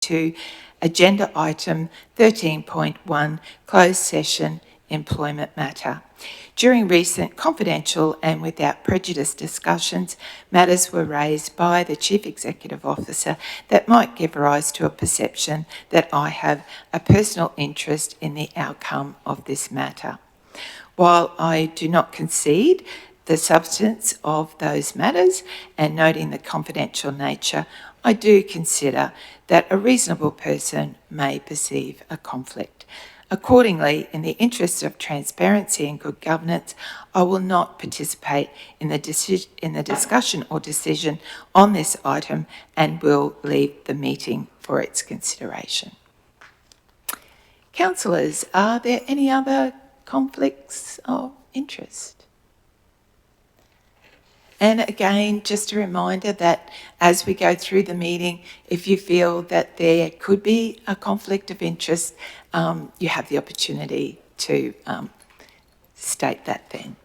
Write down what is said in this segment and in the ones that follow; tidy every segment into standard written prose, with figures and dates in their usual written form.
to agenda item 13.1, closed session employment matter. During recent confidential and without prejudice discussions, matters were raised by the Chief Executive Officer that might give rise to a perception that I have a personal interest in the outcome of this matter. While I do not concede the substance of those matters and noting the confidential nature, I do consider that a reasonable person may perceive a conflict. Accordingly, in the interest of transparency and good governance, I will not participate in the discussion or decision on this item and will leave the meeting for its consideration. Councillors, are there any other conflicts of interest? And again, just a reminder that as we go through the meeting, if you feel that there could be a conflict of interest, you have the opportunity to state that then.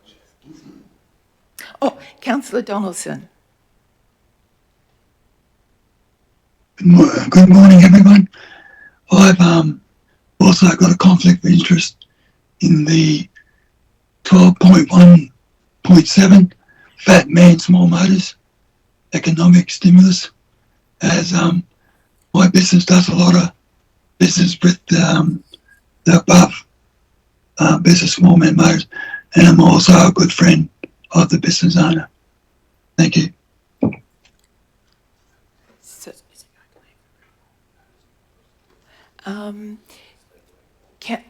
Oh, Councillor Donaldson. Good morning, everyone. I've also got a conflict of interest in the 12.1.7 Fat Man Small Motors economic stimulus, as my business does a lot of business with the above business Small Man Motors, and I'm also a good friend of the business owner. Thank you.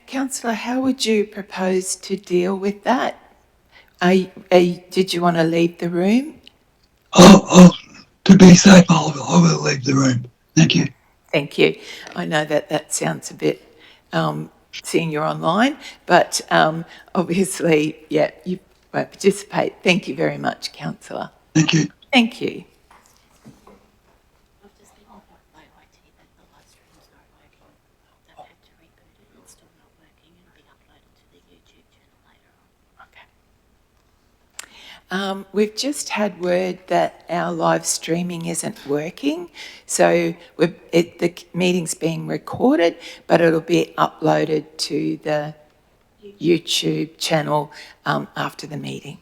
Councillor, how would you propose to deal with that? Did you want to leave the room? To be safe, I will leave the room. Thank you. Thank you. I know that sounds a bit, seeing you're online, but obviously, yeah, you won't participate. Thank you very much, Councillor. Thank you. Thank you. I've just been informed by IT that the live stream's not working. They've had to reboot it. It's still not working. It'll be uploaded to the YouTube channel later on. Okay. We've just had word that our live streaming isn't working, so the meeting's being recorded, but it'll be uploaded to the YouTube channel after the meeting.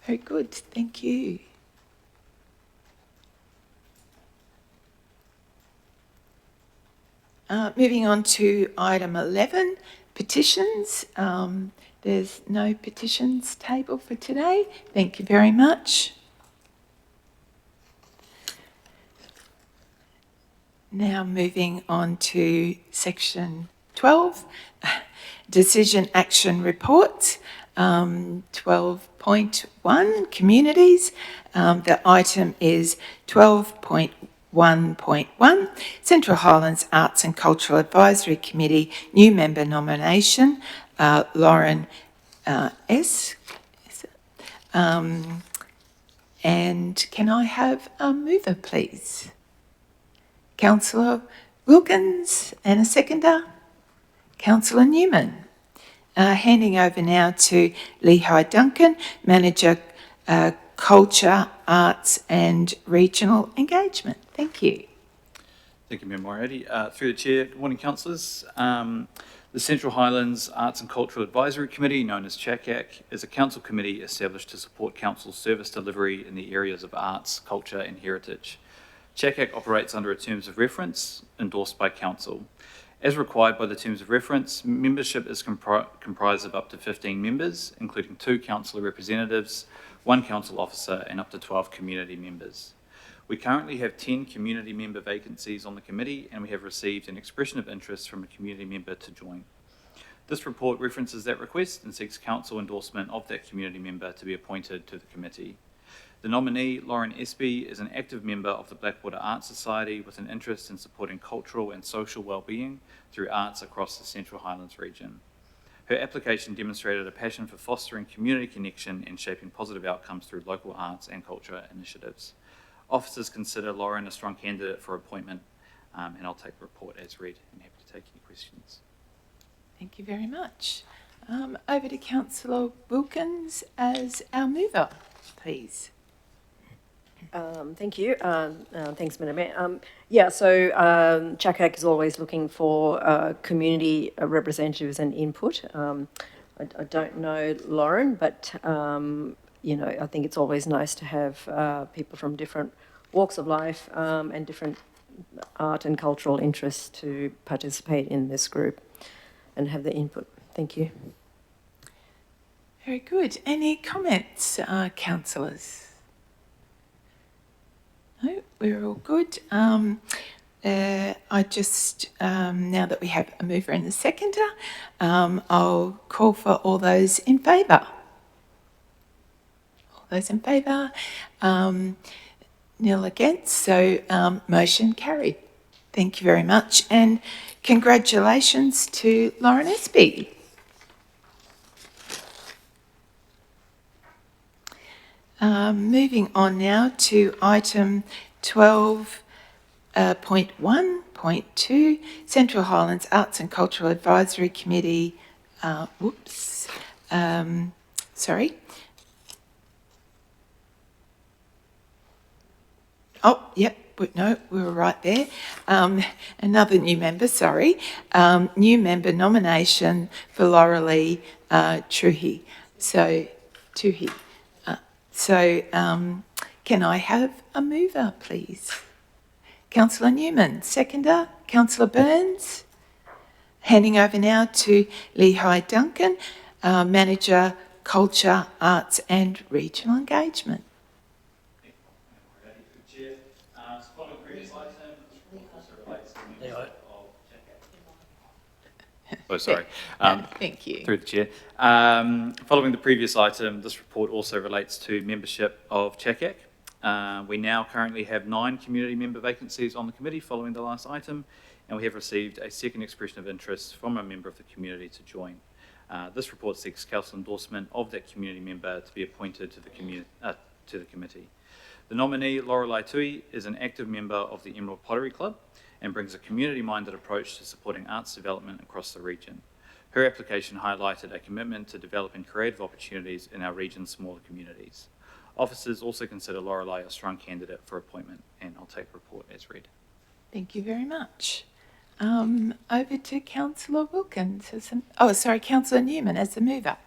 Very good, thank you. Moving on to item 11, petitions. There's no petitions table for today. Thank you very much. Now moving on to section 12, decision action reports. 12.1, communities. The item is 12.1.1, Central Highlands Arts and Cultural Advisory Committee, new member nomination, Lauren S. And can I have a mover, please? Councillor Wilkins, and a seconder, Councillor Newman. Handing over now to Lehigh Duncan, Manager Culture, Arts and Regional Engagement. Thank you. Thank you, Mayor Moriarty. Through the Chair, good morning, councillors. The Central Highlands Arts and Cultural Advisory Committee, known as CHRC, is a council committee established to support council's service delivery in the areas of arts, culture and heritage. CHRC operates under a terms of reference endorsed by council. As required by the terms of reference, membership is comprised of up to 15 members, including 2 councillor representatives, 1 council officer and up to 12 community members. We currently have 10 community member vacancies on the committee, and we have received an expression of interest from a community member to join. This report references that request and seeks council endorsement of that community member to be appointed to the committee. The nominee, Lauren Espy, is an active member of the Blackwater Arts Society with an interest in supporting cultural and social well-being through arts across the Central Highlands region. Her application demonstrated a passion for fostering community connection and shaping positive outcomes through local arts and culture initiatives. Officers consider Lauren a strong candidate for appointment, and I'll take the report as read and happy to take any questions. Thank you very much. Over to Councillor Wilkins as our mover, please. Thank you. Thanks, Madam Mayor. So CHRC is always looking for community representatives and input. I don't know Lauren, but I think it's always nice to have people from different walks of life and different art and cultural interests to participate in this group and have the input. Thank you. Very good. Any comments, councillors? No, we're all good. I just, now that we have a mover and a seconder, I'll call for all those in favour. All those in favour, nil against, so motion carried. Thank you very much, and congratulations to Lauren Espy. Moving on now to item 12.1.2, Central Highlands Arts and Cultural Advisory Committee. Sorry. Oh, yep. No, we were right there. Another new member, sorry. New member nomination for Laurelie Tuhi. Can I have a mover, please? Councillor Newman, seconder. Councillor Burns. Handing over now to Lehigh Duncan, Manager, Culture, Arts and Regional Engagement. Oh, sorry. Thank you. Through the chair. Following the previous item, this report also relates to membership of CHRC. We now currently have 9 community member vacancies on the committee following the last item, and we have received a second expression of interest from a member of the community to join. This report seeks council endorsement of that community member to be appointed to the committee. The nominee, Laurelie Tuhi, is an active member of the Emerald Pottery Club and brings a community-minded approach to supporting arts development across the region. Her application highlighted a commitment to developing creative opportunities in our region's smaller communities. Officers also consider Laurelie a strong candidate for appointment, and I'll take the report as read. Thank you very much. Over to Councillor Wilkins. Councillor Newman as the mover.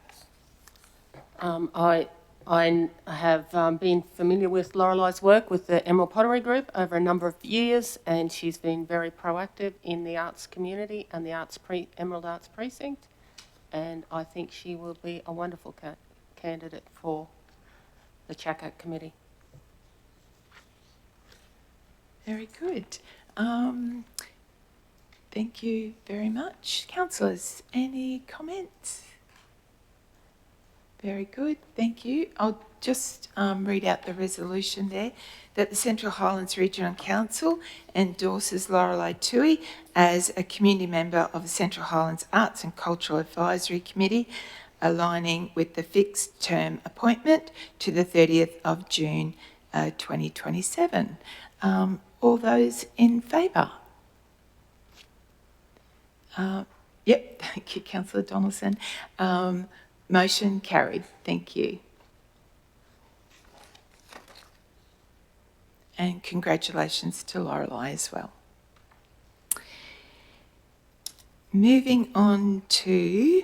I have been familiar with Laurelei's work with the Emerald Pottery Group over a number of years, and she's been very proactive in the arts community and the Emerald Arts Precinct, and I think she will be a wonderful candidate for the CHRC committee. Very good. Thank you very much. Councillors, any comments? Very good, thank you. I'll just read out the resolution there, that the Central Highlands Regional Council endorses Laurelie Tuhi as a community member of the Central Highlands Arts and Cultural Advisory Committee, aligning with the fixed term appointment to the 30th of June 2027. All those in favour? Yep, thank you, Councillor Donaldson. Motion carried. Thank you. And congratulations to Laurelie as well. Moving on to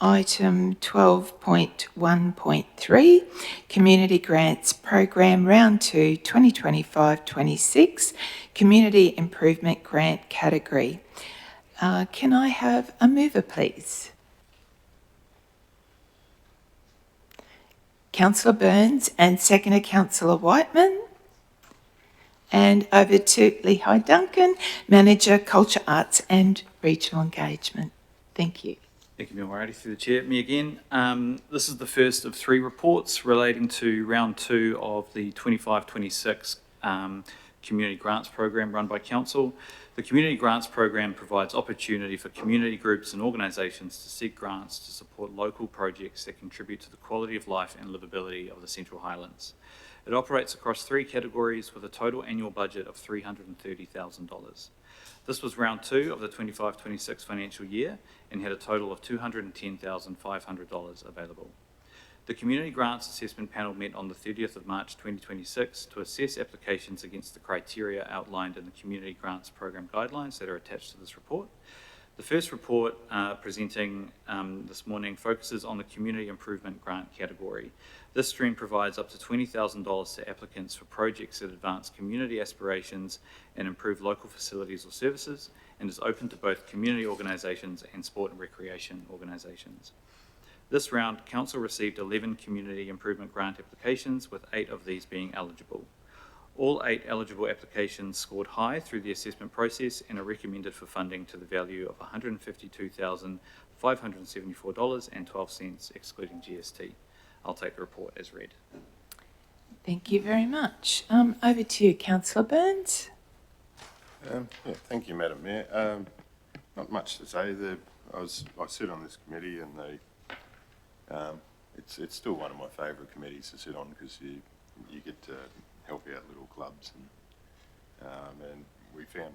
item 12.1.3, Community Grants Program Round 2 2025-26, Community Improvement Grant category. Can I have a mover, please? Councillor Burns and seconder Councillor Whiteman. And over to Lehigh Duncan, Manager, Culture, Arts and Regional Engagement. Thank you. Thank you, Ms. Moriarty. Through the chair, me again. This is the first of 3 reports relating to round 2 of the 25-26 Community Grants Program run by Council. The Community Grants Program provides opportunity for community groups and organisations to seek grants to support local projects that contribute to the quality of life and livability of the Central Highlands. It operates across 3 categories with a total annual budget of $330,000. This was round 2 of the 25-26 financial year and had a total of $210,500 available. The Community Grants Assessment Panel met on the 30th of March 2026 to assess applications against the criteria outlined in the Community Grants Program guidelines that are attached to this report. The first report presenting this morning focuses on the Community Improvement Grant category. This stream provides up to $20,000 to applicants for projects that advance community aspirations and improve local facilities or services, and is open to both community organisations and sport and recreation organisations. This round, Council received 11 Community Improvement Grant applications, with 8 of these being eligible. All 8 eligible applications scored high through the assessment process and are recommended for funding to the value of $152,574.12, excluding GST. I'll take the report as read. Thank you very much. Over to you, Councillor Burns. Thank you, Madam Mayor. Not much to say. I sit on this committee, and it's still one of my favourite committees to sit on, because you get to help out little clubs, and we found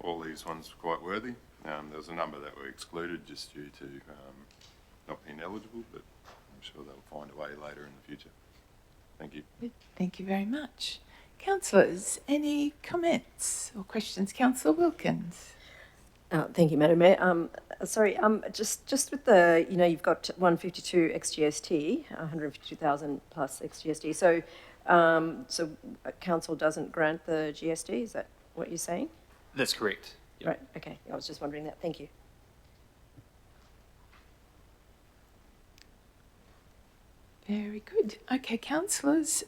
all these ones quite worthy. There was a number that were excluded just due to not being eligible, but I'm sure they'll find a way later in the future. Thank you. Thank you very much. Councillors, any comments or questions? Councillor Wilkins. Thank you, Madam Mayor. Sorry, just with the, you've got 152 ex-GST, 152,000 plus ex-GST. So council doesn't grant the GST. Is that what you're saying? That's correct. Yep. Right. Okay. I was just wondering that. Thank you. Very good. Okay, councillors.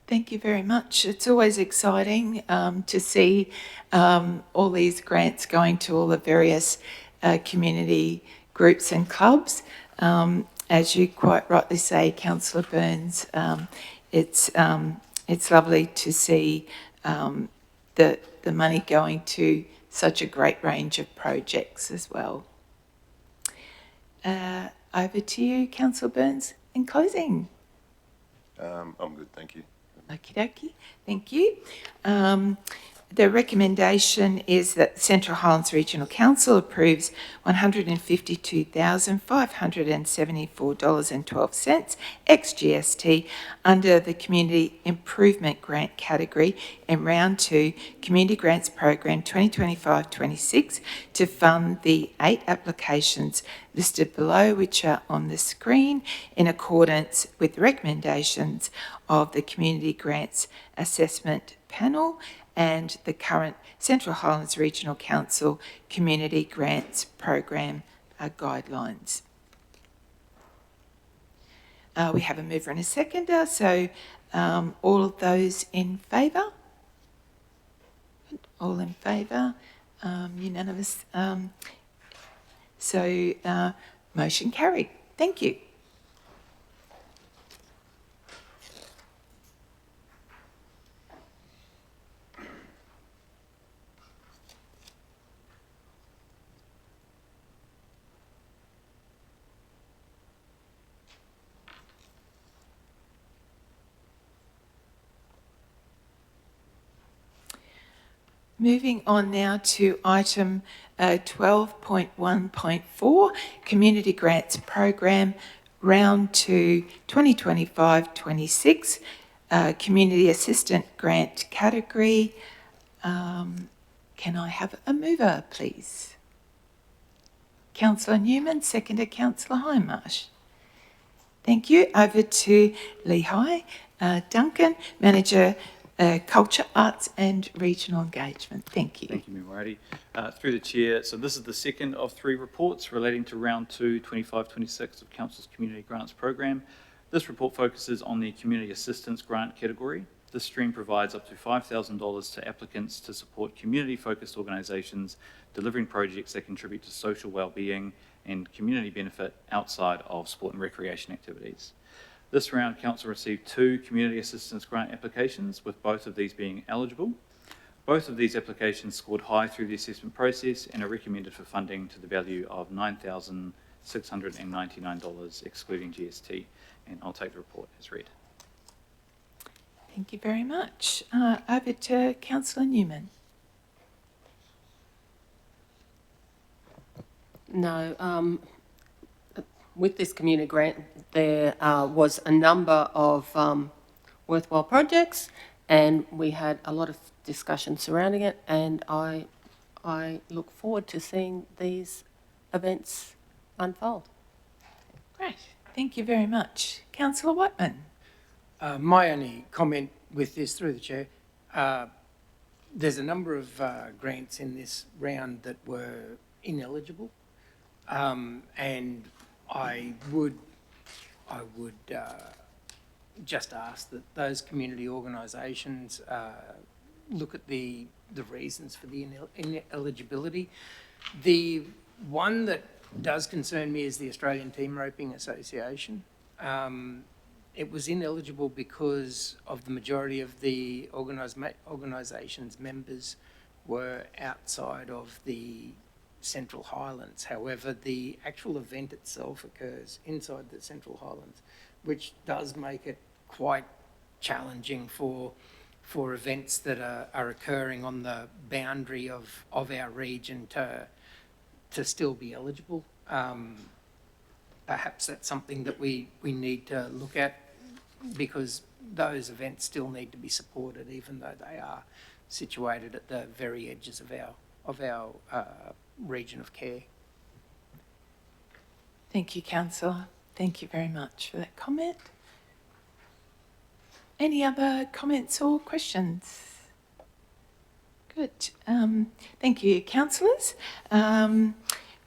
Thank you very much. It's always exciting to see all these grants going to all the various community groups and clubs. As you quite rightly say, Councillor Burns, it's lovely to see the money going to such a great range of projects as well. Over to you, Councillor Burns, in closing. I'm good, thank you. Okie dokie, thank you. The recommendation is that Central Highlands Regional Council approves $152,574.12 ex-GST under the Community Improvement Grant category in Round 2 Community Grants Program 2025-26 to fund the 8 applications listed below, which are on the screen, in accordance with the recommendations of the Community Grants Assessment Panel and the current Central Highlands Regional Council Community Grants Program guidelines. We have a mover and a seconder, so all of those in favour? All in favour, unanimous. Motion carried. Thank you. Moving on now to item 12.1.4, Community Grants Program, Round 2, 2025-26, Community Assistant Grant category. Can I have a mover, please? Councillor Newman, seconder Councillor Hindmarsh. Thank you. Over to Lehigh. Duncan, Manager Culture, Arts and Regional Engagement. Thank you. Thank you, Ms. Moriarty. Through the Chair, so this is the second of 3 reports relating to Round 2, 25-26 of Council's Community Grants Program. This report focuses on the Community Assistance Grant category. This stream provides up to $5,000 to applicants to support community-focused organisations delivering projects that contribute to social wellbeing and community benefit outside of sport and recreation activities. This round, Council received 2 Community Assistance Grant applications, with both of these being eligible. Both of these applications scored high through the assessment process and are recommended for funding to the value of $9,699, excluding GST. And I'll take the report as read. Thank you very much. Over to Councillor Newman. No, with this community grant, there was a number of worthwhile projects, and we had a lot of discussion surrounding it, and I look forward to seeing these events unfold. Great. Thank you very much. Councillor Whitman. My only comment with this, through the chair, there's a number of grants in this round that were ineligible, and I would just ask that those community organisations look at the reasons for the ineligibility. The one that does concern me is the Australian Team Roping Association. It was ineligible because of the majority of the organisation's members were outside of the Central Highlands. However, the actual event itself occurs inside the Central Highlands, which does make it quite challenging for events that are occurring on the boundary of our region to still be eligible. Perhaps that's something that we need to look at, because those events still need to be supported, even though they are situated at the very edges of our region of care. Thank you, Councillor. Thank you very much for that comment. Any other comments or questions? Good. Thank you, councillors.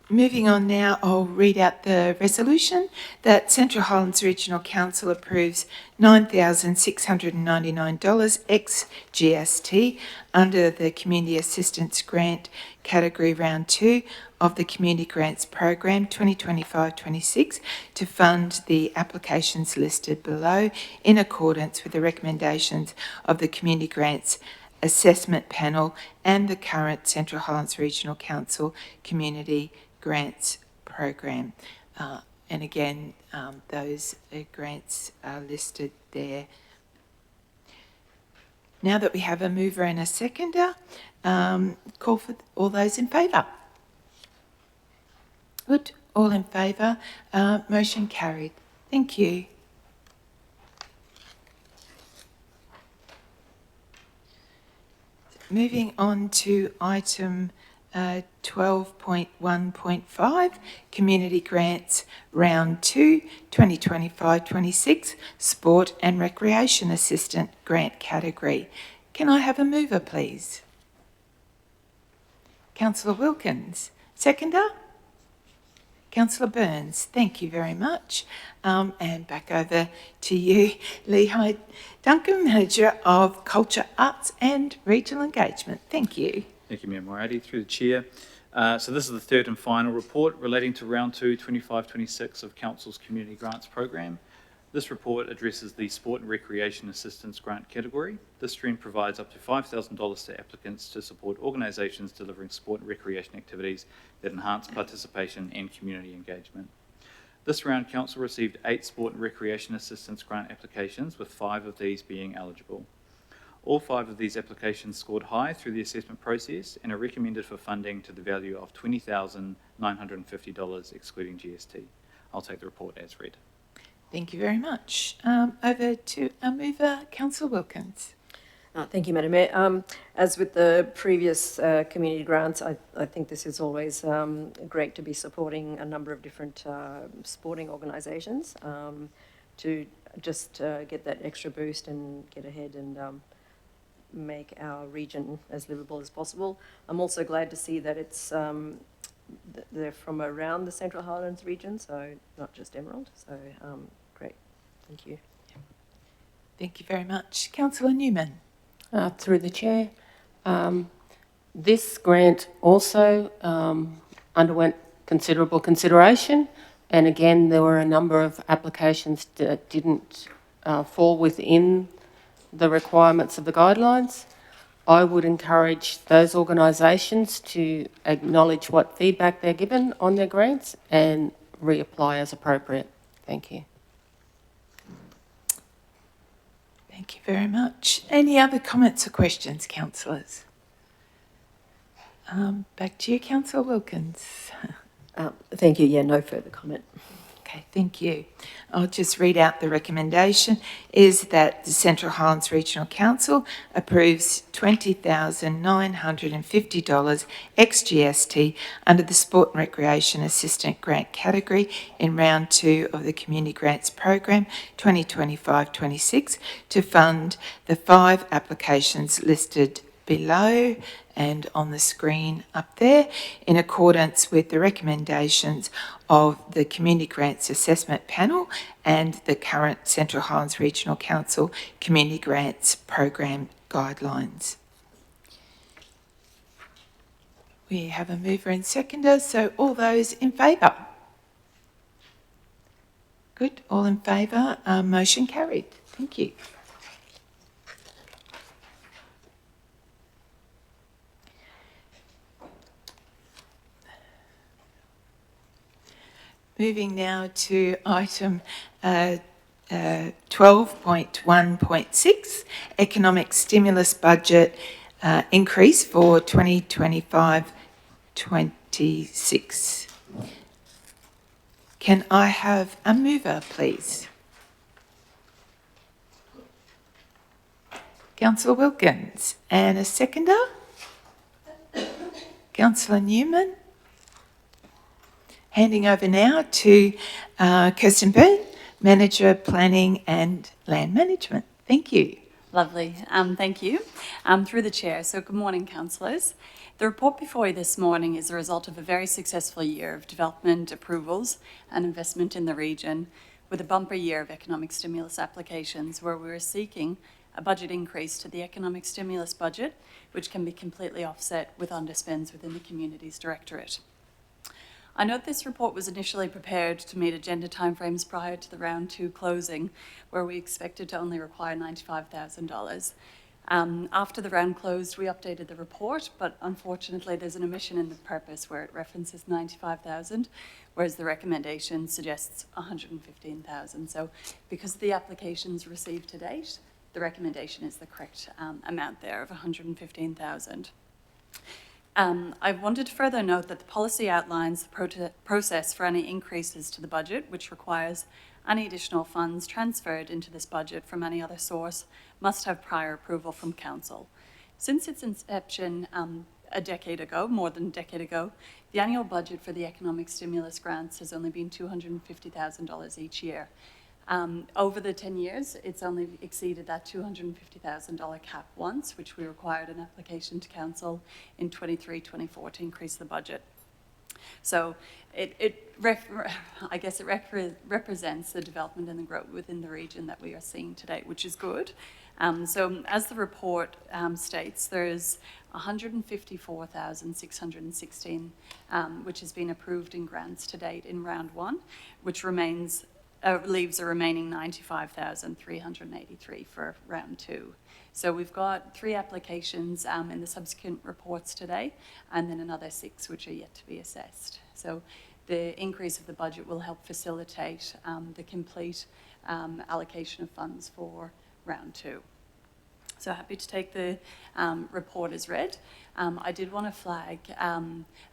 Moving on now, I'll read out the resolution that Central Highlands Regional Council approves $9,699 ex-GST under the Community Assistance Grant Category Round 2 of the Community Grants Program 2025-26 to fund the applications listed below in accordance with the recommendations of the Community Grants Assessment Panel and the current Central Highlands Regional Council Community Grants Program. And again, those grants are listed there. Now that we have a mover and a seconder, call for all those in favour. Good. All in favour. Motion carried. Thank you. Moving on to item 12.1.5, Community Grants Round 2, 2025-26, Sport and Recreation Assistant Grant Category. Can I have a mover, please? Councillor Wilkins. Seconder? Councillor Burns. Thank you very much. And back over to you, Lehigh Duncan, Manager of Culture, Arts and Regional Engagement. Thank you. Thank you, Mayor Moriarty. Through the Chair. So this is the third and final report relating to Round 2, 25-26 of Council's Community Grants Program. This report addresses the Sport and Recreation Assistance Grant category. This stream provides up to $5,000 to applicants to support organisations delivering sport and recreation activities that enhance participation and community engagement. This round, Council received 8 Sport and Recreation Assistance Grant applications, with 5 of these being eligible. All 5 of these applications scored high through the assessment process and are recommended for funding to the value of $20,950 excluding GST. I'll take the report as read. Thank you very much. Over to our mover, Councillor Wilkins. Thank you, Madam Mayor. As with the previous community grants, I think this is always great to be supporting a number of different sporting organisations to just get that extra boost and get ahead and make our region as livable as possible. I'm also glad to see that it's they're from around the Central Highlands region, so not just Emerald. So great, thank you. Thank you very much. Councillor Newman. Through the Chair. This grant also underwent considerable consideration, and again there were a number of applications that didn't fall within the requirements of the guidelines. I would encourage those organisations to acknowledge what feedback they're given on their grants and reapply as appropriate. Thank you. Thank you very much. Any other comments or questions, councillors? Back to you, Councillor Wilkins. Thank you. Yeah, no further comment. Okay. Okay, thank you. I'll just read out the recommendation is that the Central Highlands Regional Council approves $20,950 ex-GST under the Sport and Recreation Assistant Grant category in round 2 of the Community Grants Program 2025-26 to fund the 5 applications listed below and on the screen up there, in accordance with the recommendations of the Community Grants Assessment Panel and the current Central Highlands Regional Council Community Grants Program guidelines. We have a mover and seconder, so all those in favour? Good, all in favour, motion carried. Thank you. Moving now to item 12.1.6, Economic Stimulus Budget increase for 2025-26. Can I have a mover, please? Councillor Wilkins. And a seconder? Councillor Newman. Handing over now to Kirsten Byrne, Manager Planning and Land Management. Thank you. Lovely. Thank you. Through the chair. So good morning, councillors. The report before you this morning is a result of a very successful year of development approvals and investment in the region, with a bumper year of economic stimulus applications where we are seeking a budget increase to the economic stimulus budget, which can be completely offset with underspends within the Communities Directorate. I note this report was initially prepared to meet agenda timeframes prior to the round 2 closing, where we expected to only require $95,000. After the round closed, we updated the report, but unfortunately there's an omission in the purpose where it references 95,000, whereas the recommendation suggests 115,000. So because of the applications received to date, the recommendation is the correct amount there of 115,000. I wanted to further note that the policy outlines the process for any increases to the budget, which requires any additional funds transferred into this budget from any other source must have prior approval from Council. Since its inception a decade ago, more than a decade ago, the annual budget for the economic stimulus grants has only been $250,000 each year. Over the 10 years, it's only exceeded that $250,000 cap once, which we required an application to Council in 23-24 to increase the budget. So I guess it represents the development and the growth within the region that we are seeing today, which is good. So as the report states, there's 154,616, which has been approved in grants to date in round 1, which leaves a remaining 95,383 for round 2. So we've got 3 applications in the subsequent reports today, and then another 6 which are yet to be assessed. So the increase of the budget will help facilitate the complete allocation of funds for round 2. So happy to take the report as read. I did want to flag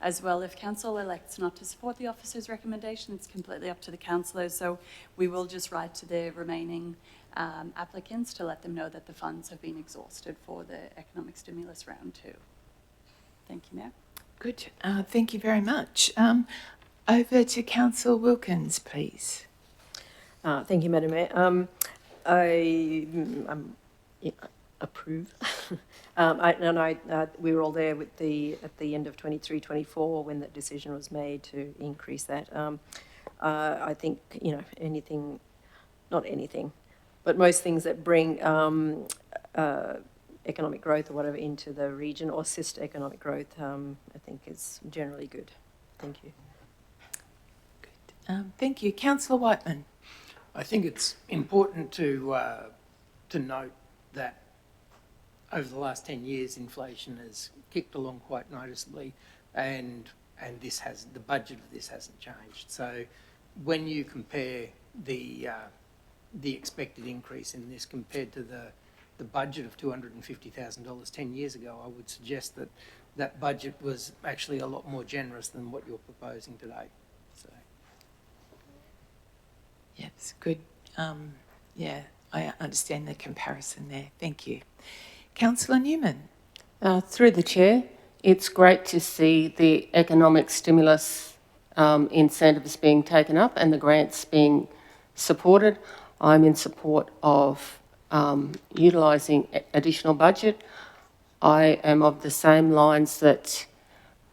as well, if Council elects not to support the officer's recommendation, it's completely up to the councillors. So we will just write to the remaining applicants to let them know that the funds have been exhausted for the economic stimulus round 2. Thank you, Mayor. Good. Thank you very much. Over to Councillor Wilkins, please. Thank you, Madam Mayor. I approve. We were all there with at the end of 23-24 when that decision was made to increase that. I think not anything, but most things that bring economic growth or whatever into the region or assist economic growth, I think is generally good. Thank you. Good. Thank you, Councillor Whiteman. I think it's important to note that over the last 10 years, inflation has kicked along quite noticeably, and the budget of this hasn't changed. So when you compare the expected increase in this compared to the budget of $250,000 10 years ago, I would suggest that that budget was actually a lot more generous than what you're proposing today. So. Yes, good. Yeah, I understand the comparison there. Thank you. Councillor Newman. Through the chair, it's great to see the economic stimulus incentives being taken up and the grants being supported. I'm in support of utilising additional budget. I am of the same lines that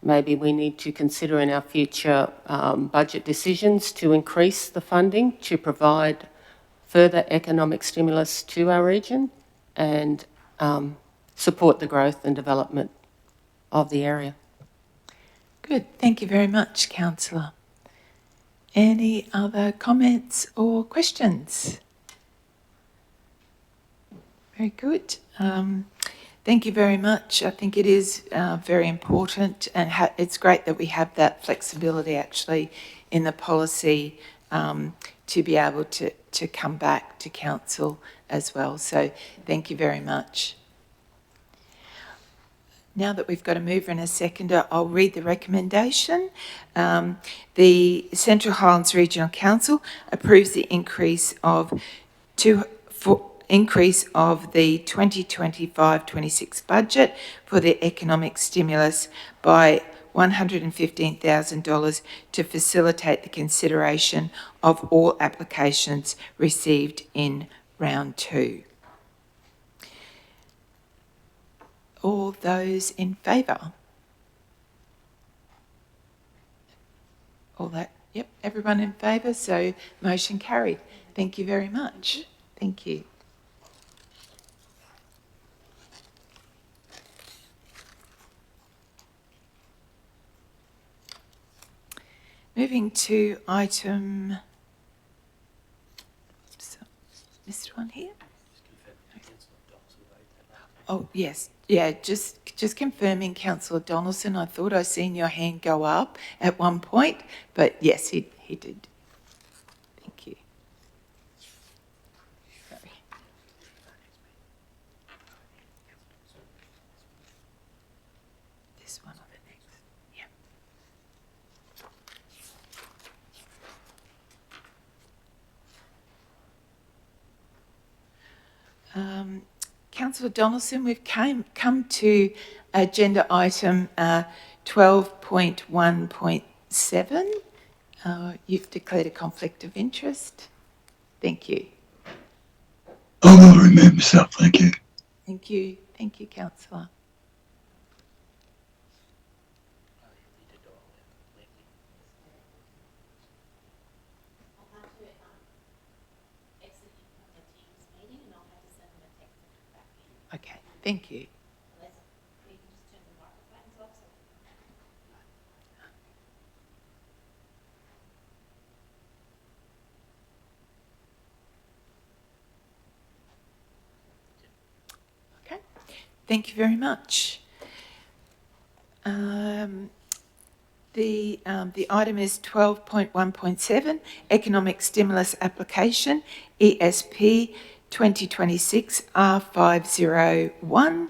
maybe we need to consider in our future budget decisions to increase the funding to provide further economic stimulus to our region and support the growth and development of the area. Good. Thank you very much, Councillor. Any other comments or questions? Very good. Thank you very much. I think it is very important, and it's great that we have that flexibility actually in the policy to be able to come back to council as well. So thank you very much. Now that we've got a mover and a seconder, I'll read the recommendation. The Central Highlands Regional Council approves the increase of the 2025-26 budget for the economic stimulus by $115,000 to facilitate the consideration of all applications received in round 2. All those in favour? All that, yep, everyone in favour, so motion carried. Thank you very much. Thank you. Moving to item, oops, missed one here. Oh, yes. Yeah, just confirming, Councillor Donaldson, I thought I seen your hand go up at one point, but yes, he did. Thank you. Sorry. This one or the next? Yeah. Councillor Donaldson, we've come to agenda item 12.1.7. You've declared a conflict of interest. Thank you. I will remove myself, thank you. Thank you. Thank you, Councillor. Okay, thank you. Okay, thank you very much. The item is 12.1.7, Economic Stimulus Application, ESP 2026 R501,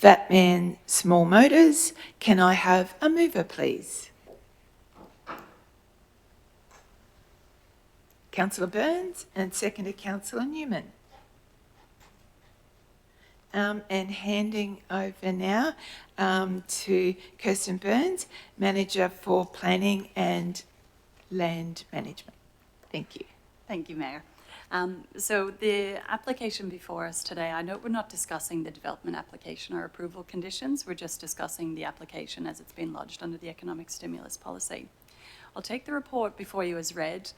Fatman Small Motors. Can I have a mover, please? Councillor Burns, and seconder Councillor Newman. And handing over now to Kirsten Burns, Manager for Planning and Land Management. Thank you. Thank you, Mayor. So the application before us today, I know we're not discussing the development application or approval conditions, we're just discussing the application as it's been lodged under the economic stimulus policy. I'll take the report before you as read,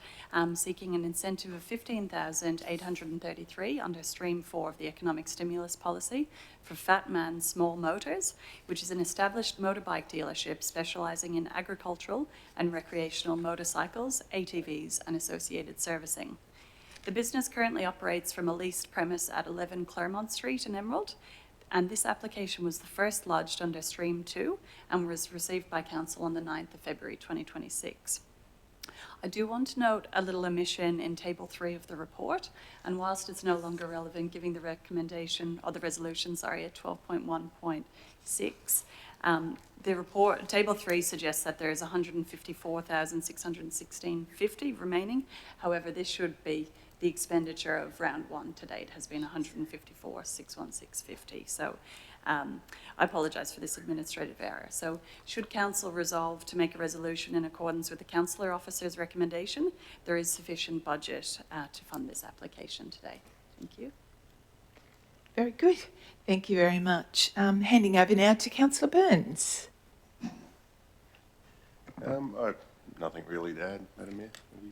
seeking an incentive of $15,833 under Stream 4 of the Economic Stimulus Policy for Fatman Small Motors, which is an established motorbike dealership specialising in agricultural and recreational motorcycles, ATVs and associated servicing. The business currently operates from a leased premise at 11 Claremont Street in Emerald, and this application was the first lodged under Stream 2 and was received by Council on the 9th of February 2026. I do want to note a little omission in Table 3 of the report, and whilst it's no longer relevant, giving the recommendation, or the resolution, sorry, at 12.1.6, The report, Table 3 suggests that there is 154,616.50 remaining. However, this should be the expenditure of round 1 to date has been 154,616.50. So I apologise for this administrative error. So should Council resolve to make a resolution in accordance with the Councillor Officer's recommendation, there is sufficient budget to fund this application today. Thank you. Very good. Thank you very much. Handing over now to Councillor Burns. I've nothing really to add, Madam Mayor. Thank you.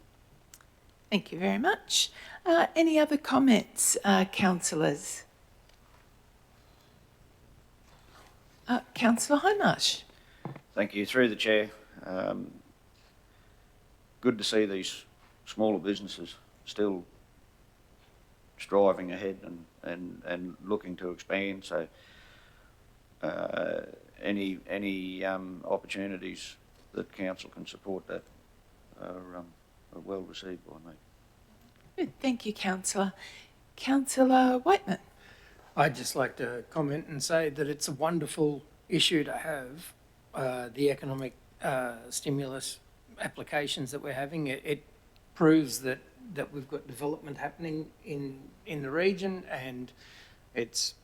Thank you very much. Any other comments, councillors? Councillor Hindmarsh. Thank you. Through the chair, good to see these smaller businesses still striving ahead and looking to expand. So any opportunities that council can support that are well received by me. Good. Thank you, Councillor. Councillor Whiteman. I'd just like to comment and say that it's a wonderful issue to have, the economic stimulus applications that we're having. It proves that we've got development happening in the region, and it's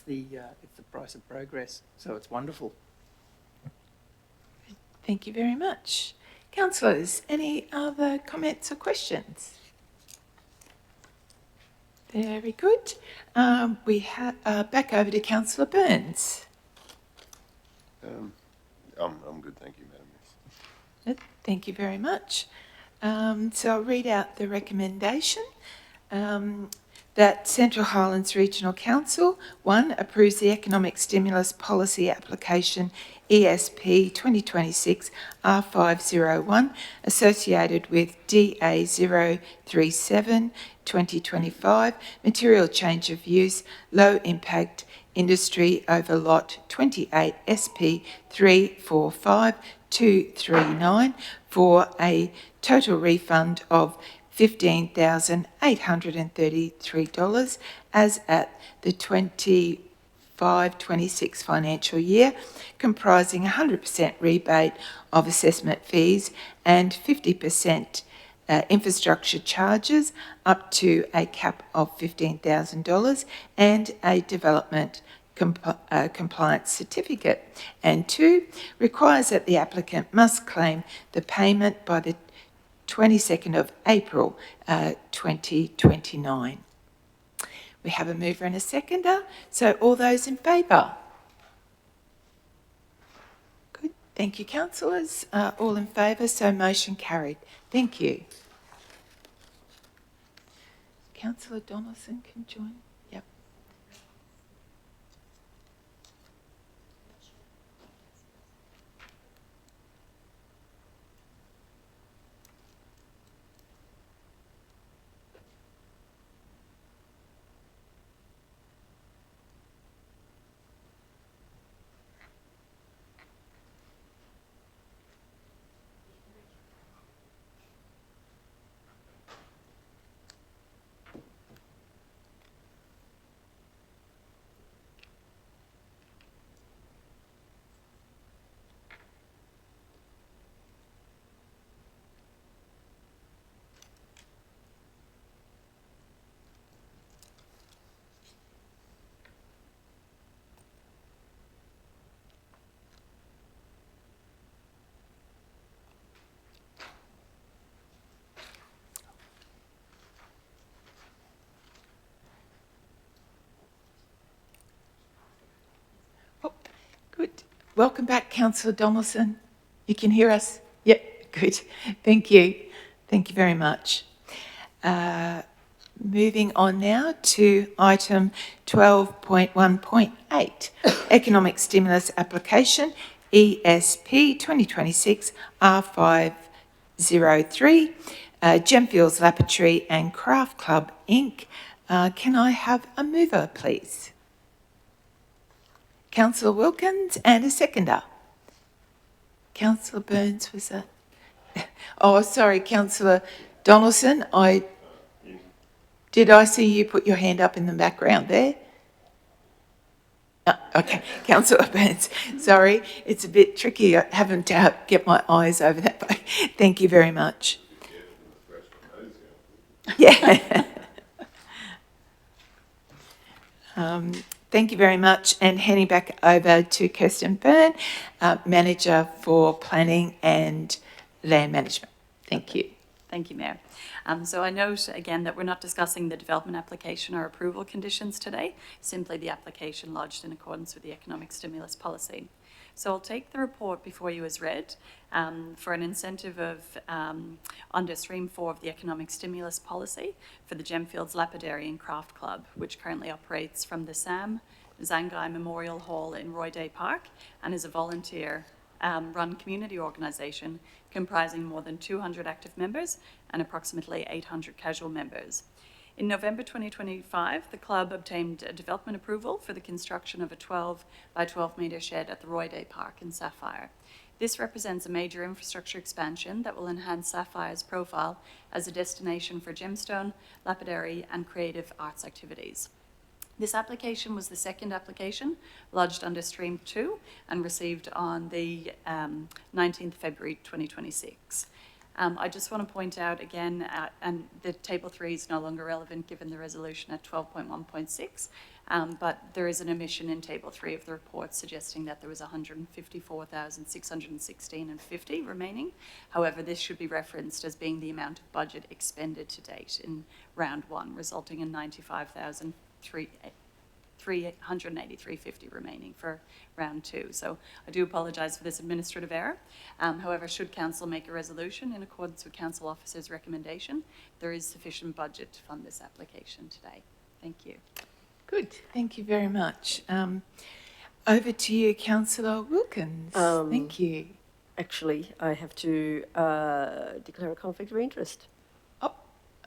the price of progress. So it's wonderful. Thank you very much. Councillors, any other comments or questions? Very good. We have back over to Councillor Burns. I'm good, thank you, Madam Mayor. Good. Thank you very much. So I'll read out the recommendation. That Central Highlands Regional Council, 1, approves the Economic Stimulus Policy Application ESP 2026 R501 associated with DA 037 2025 Material Change of Use Low Impact Industry over Lot 28 SP 345239 for a total refund of $15,833 as at the 25-26 financial year, comprising 100% rebate of assessment fees and 50% infrastructure charges up to a cap of $15,000 and a development compliance certificate. And 2, requires that the applicant must claim the payment by the 22nd of April 2029. We have a mover and a seconder, so all those in favour? Good, thank you, councillors. All in favour, so motion carried. Thank you. Councillor Donaldson can join. Yep. Good. Welcome back, Councillor Donaldson. You can hear us? Yep, good. Thank you. Thank you very much. Moving on now to item 12.1.8, Economic Stimulus Application, ESP 2026 R503, Gemfields Laboratory and Craft Club, Inc. Can I have a mover, please? Councillor Wilkins and a seconder. Councillor Burns was that? Oh, sorry, Councillor Donaldson. Did I see you put your hand up in the background there? Okay, Councillor Burns, sorry, it's a bit tricky. I haven't get my eyes over that, but thank you very much. Yeah. Thank you very much. And handing back over to Kirsten Byrne, Manager for Planning and Land Management. Thank you. Thank you, Mayor. So I note again that we're not discussing the development application or approval conditions today, simply the application lodged in accordance with the economic stimulus policy. So I'll take the report before you as read for an incentive of under Stream 4 of the economic stimulus policy for the Gemfields Lapidary and Craft Club, which currently operates from the Sam Zangai Memorial Hall in Roy Day Park and is a volunteer run community organisation comprising more than 200 active members and approximately 800 casual members. In November 2025, the club obtained a development approval for the construction of a 12 by 12 metre shed at the Roy Day Park in Sapphire. This represents a major infrastructure expansion that will enhance Sapphire's profile as a destination for gemstone, lapidary and creative arts activities. This application was the second application lodged under Stream 2 and received on the 19th February 2026. I just want to point out again, and the Table 3 is no longer relevant given the resolution at 12.1.6, but there is an omission in Table 3 of the report suggesting that there was 154,616.50 remaining. However, this should be referenced as being the amount of budget expended to date in round 1, resulting in 95,383.50 remaining for round 2. So I do apologise for this administrative error. However, should Council make a resolution in accordance with Council Officer's recommendation, there is sufficient budget to fund this application today. Thank you. Good, thank you very much. Over to you, Councillor Wilkins. Thank you. Actually, I have to declare a conflict of interest. Oh,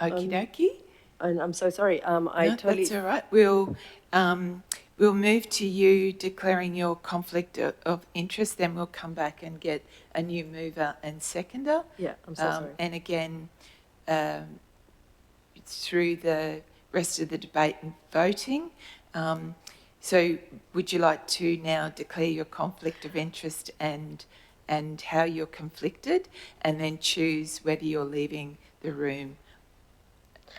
okie dokie. And I'm so sorry. No, that's all right. We'll move to you declaring your conflict of interest, then we'll come back and get a new mover and seconder. Yeah, I'm so sorry. And again, through the rest of the debate and voting. So would you like to now declare your conflict of interest and how you're conflicted, and then choose whether you're leaving the room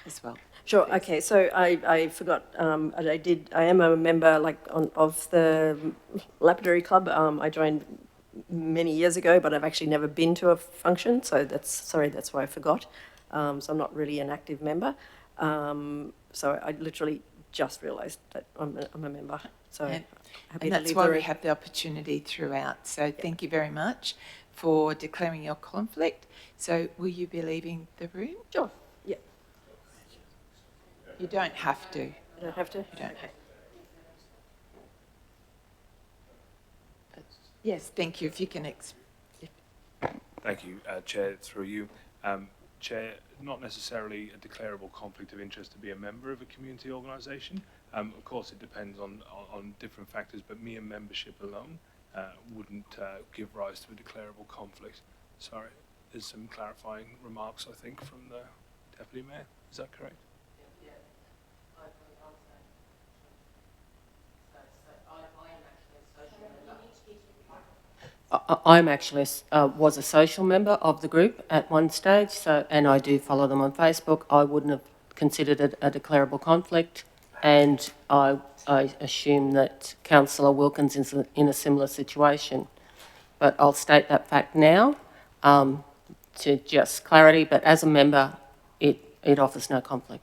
as well? Sure. Okay. So I forgot. I am a member of the Lapidary Club. I joined many years ago, but I've actually never been to a function. So that's why I forgot. So I'm not really an active member. So I literally just realised that I'm a member. So and happy that's to leave why the we room. have the opportunity throughout. So thank you very much for declaring your conflict. So will you be leaving the room? Sure. Yeah. You don't have to. You don't have to. You don't have. Yes, thank you. If you can. Thank you, Chair, through you. Chair, not necessarily a declarable conflict of interest to be a member of a community organisation. Of course, it depends on different factors, but mere membership alone wouldn't give rise to a declarable conflict. Sorry, there's some clarifying remarks, I think, from the Deputy Mayor. Is that correct? I'm actually was a social member of the group at one stage, and I do follow them on Facebook. I wouldn't have considered it a declarable conflict, and I assume that Councillor Wilkins is in a similar situation. But I'll state that fact now to just clarity. But as a member, it offers no conflict.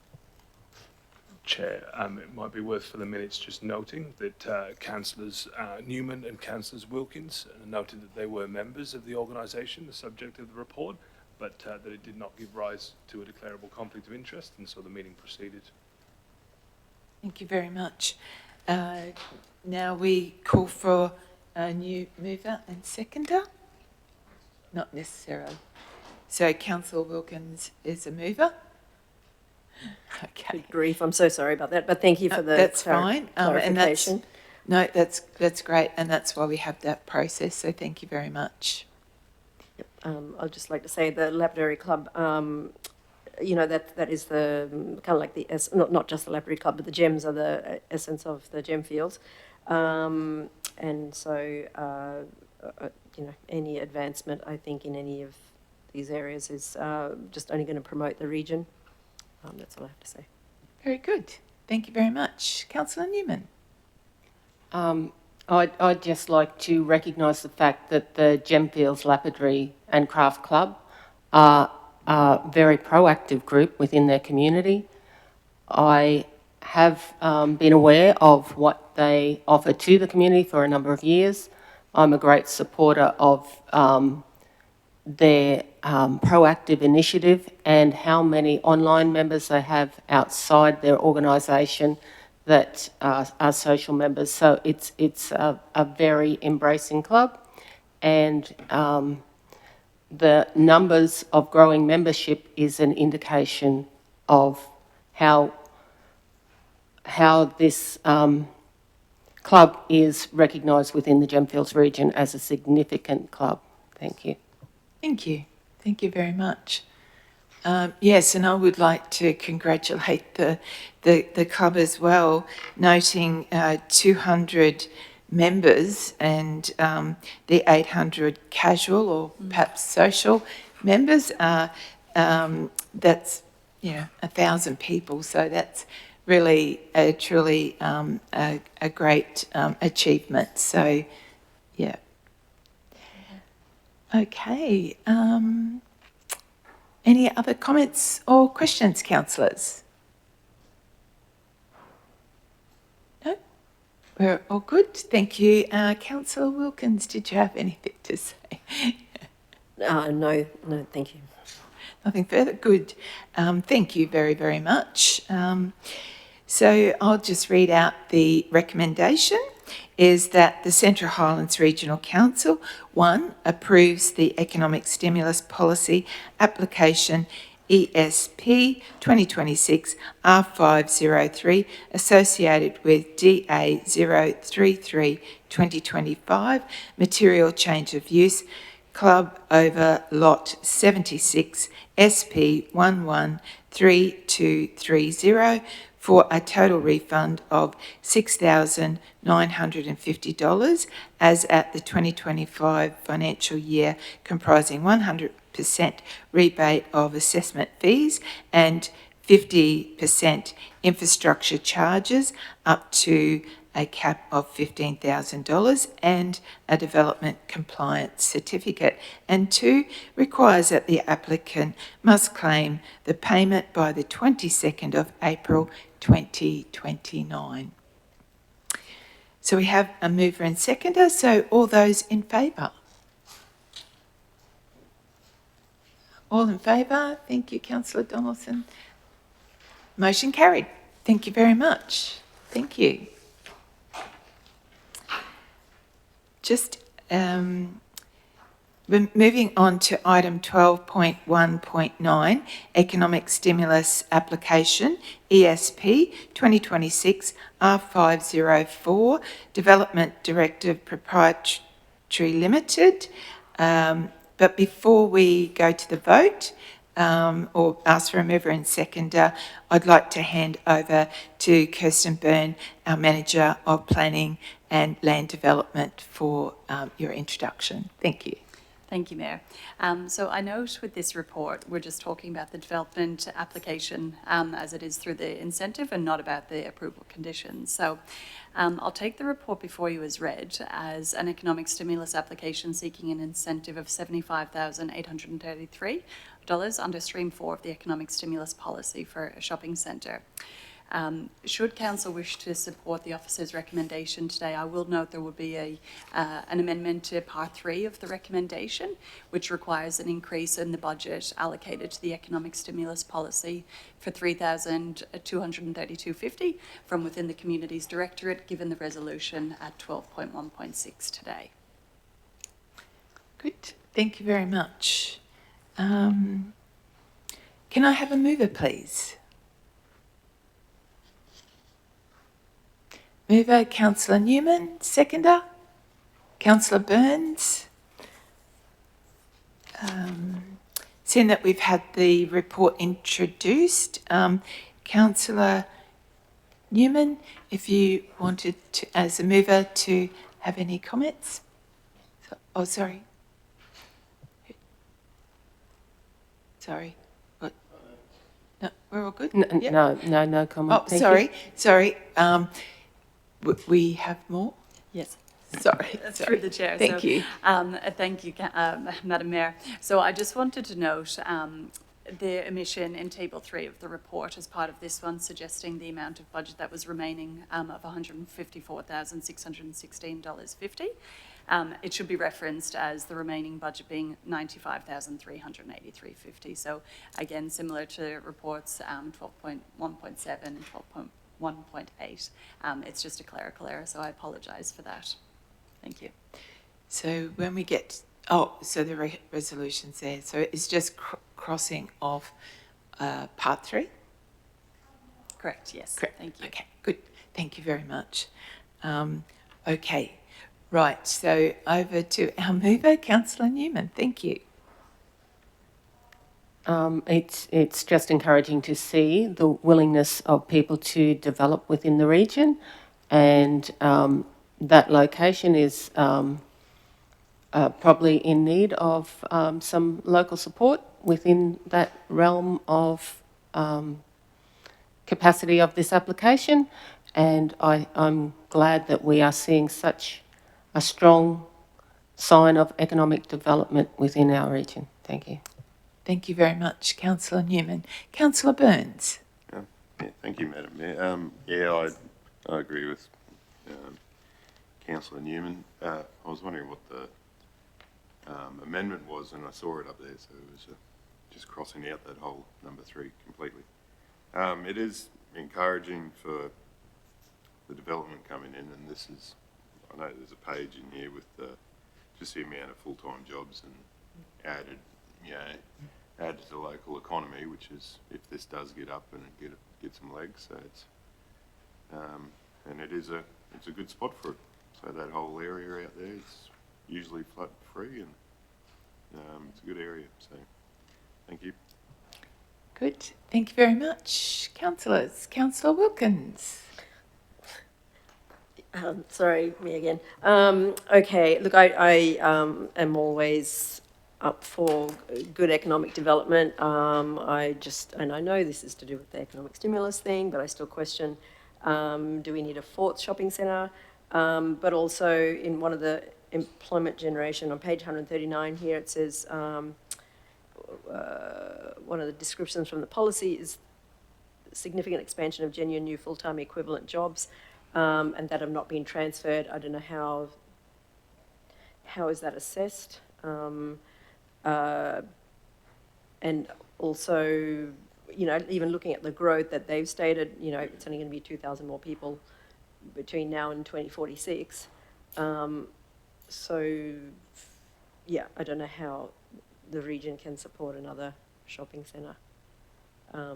Chair, it might be worth for the minutes just noting that Councillors Newman and Councillors Wilkins noted that they were members of the organisation, the subject of the report, but that it did not give rise to a declarable conflict of interest, and so the meeting proceeded. Thank you very much. Now we call for a new mover and seconder? Not necessarily. So Councillor Wilkins is a mover? Okay. Good grief, I'm so sorry about that, but thank you for the that's fine. clarification. And that's great, and that's why we have that process, so thank you very much. Yep. I'd just like to say the Lapidary Club, that is the kind of like the not just the Lapidary Club, but the gems are the essence of the gem fields. And so, any advancement, I think, in any of these areas is just only going to promote the region. That's all I have to say. Very good. Thank you very much. Councillor Newman. I'd just like to recognise the fact that the Gemfields Lapidary and Craft Club are a very proactive group within their community. I have been aware of what they offer to the community for a number of years. I'm a great supporter of their proactive initiative and how many online members they have outside their organisation that are social members. So it's a very embracing club, and the numbers of growing membership is an indication of how this club is recognised within the Gemfields region as a significant club. Thank you. Thank you. Thank you very much. Yes, and I would like to congratulate the club as well, noting 200 members and the 800 casual or perhaps social members. That's 1,000 people, so that's really truly a great achievement. So, yeah. Okay. Any other comments or questions, councillors? No? We're all good. Thank you. Councillor Wilkins, did you have anything to say? No, thank you. Nothing further? Good. Thank you very, very much. So I'll just read out the recommendation. Is that the Central Highlands Regional Council, 1, approves the Economic Stimulus Policy Application ESP 2026 R503 associated with DA 033 2025 Material Change of Use Club over Lot 76 SP 113230 for a total refund of $6,950 as at the 2025 financial year, comprising 100% rebate of assessment fees and 50% infrastructure charges up to a cap of $15,000 and a development compliance certificate. And 2, requires that the applicant must claim the payment by the 22nd of April 2029. So we have a mover and seconder, so all those in favour? All in favour? Thank you, Councillor Donaldson. Motion carried. Thank you very much. Thank you. Just moving on to item 12.1.9, Economic Stimulus Application, ESP 2026 R504, Development Directive Proprietary Limited. But before we go to the vote, or ask for a mover and seconder, I'd like to hand over to Kirsten Byrne, our Manager of Planning and Land Development, for your introduction. Thank you. Thank you, Mayor. So I note with this report, we're just talking about the development application as it is through the incentive and not about the approval conditions. So I'll take the report before you as read as an economic stimulus application seeking an incentive of $75,833 under Stream 4 of the Economic Stimulus Policy for a shopping centre. Should Council wish to support the officer's recommendation today, I will note there will be an amendment to Part 3 of the recommendation, which requires an increase in the budget allocated to the economic stimulus policy for $3,232.50 from within the Communities Directorate, given the resolution at 12.1.6 today. Good. Thank you very much. Can I have a mover, please? Mover, Councillor Newman. Seconder, Councillor Burns. Seeing that we've had the report introduced, Councillor Newman, if you wanted to, as a mover, to have any comments. Oh, sorry. Sorry. What? No, we're all good? Yep. No comment. Oh, Thank sorry, you. sorry. We have more? Yes. Sorry. Through the chair. Thank you. Thank you, Madam Mayor. So I just wanted to note the omission in Table 3 of the report as part of this one, suggesting the amount of budget that was remaining of $154,616.50. It should be referenced as the remaining budget being $95,383.50. So again, similar to reports 12.1.7 and 12.1.8. It's just a clerical error, so I apologise for that. Thank you. So when we get, so the resolution's there. So it's just crossing off part 3? Correct, yes. Correct. Thank you. Okay, good. Thank you very much. Okay, right. So over to our mover, Councillor Newman. Thank you. It's just encouraging to see the willingness of people to develop within the region, and that location is probably in need of some local support within that realm of capacity of this application, and I'm glad that we are seeing such a strong sign of economic development within our region. Thank you. Thank you very much, Councillor Newman. Councillor Burns. Yeah, thank you, Madam Mayor. I agree with Councillor Newman. I was wondering what the amendment was, and I saw it up there, so it was just crossing out that whole number 3 completely. It is encouraging for the development coming in, and this is, I know there's a page in here with just the amount of full-time jobs and added to the local economy, which is, if this does get up and get some legs, so it's and it's a good spot for it. So that whole area out there is usually flood free, and it's a good area. So thank you. Good. Thank you very much, councillors. Councillor Wilkins. Sorry, me again. Okay, look, I am always up for good economic development. And I know this is to do with the economic stimulus thing, but I still question, do we need a 4th shopping centre? But also in one of the employment generation on page 139 here, it says, one of the descriptions from the policy is significant expansion of genuine new full-time equivalent jobs, and that have not been transferred. I don't know how is that assessed? And also, even looking at the growth that they've stated, it's only going to be 2,000 more people between now and 2046. So, yeah, I don't know how the region can support another shopping centre. I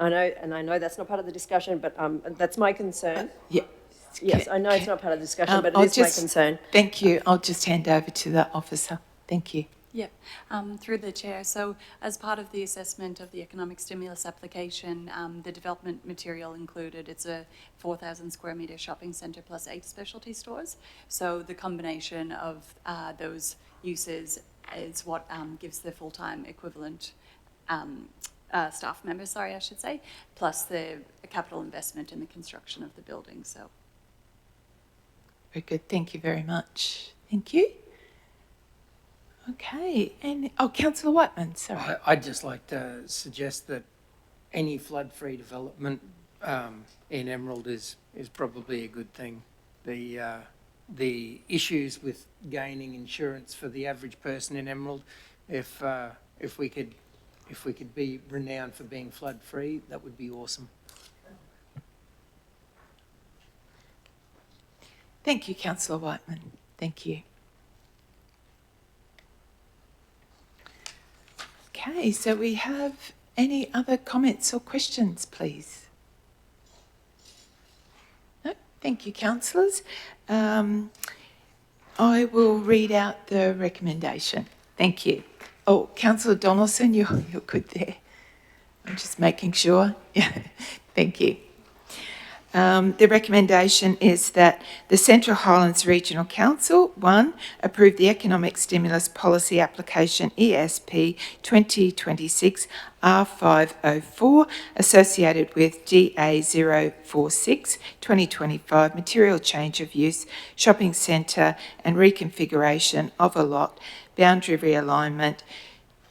know that's not part of the discussion, but that's my concern. Yeah. Yes, I know it's not part of the discussion, but it is my concern. Thank you. I'll just hand over to the officer. Thank you. Yeah, through the chair. So as part of the assessment of the economic stimulus application, the development material included, it's a 4,000 square metre shopping centre plus 8 specialty stores. So the combination of those uses is what gives the full-time equivalent staff members, I should say, plus the capital investment in the construction of the building. So. Very good. Thank you very much. Thank you. Okay. And, Councillor Whiteman, sorry. I'd just like to suggest that any flood-free development in Emerald is probably a good thing. The issues with gaining insurance for the average person in Emerald, if we could be renowned for being flood-free, that would be awesome. Thank you, Councillor Whiteman. Thank you. Okay, so we have any other comments or questions, please? No? Thank you, councillors. I will read out the recommendation. Thank you. Oh, Councillor Donaldson, you're good there. I'm just making sure. Yeah, thank you. The recommendation is that the Central Highlands Regional Council, 1, approve the Economic Stimulus Policy Application ESP 2026 R504 associated with GA046 2025 material change of use, shopping centre and reconfiguration of a lot, boundary realignment,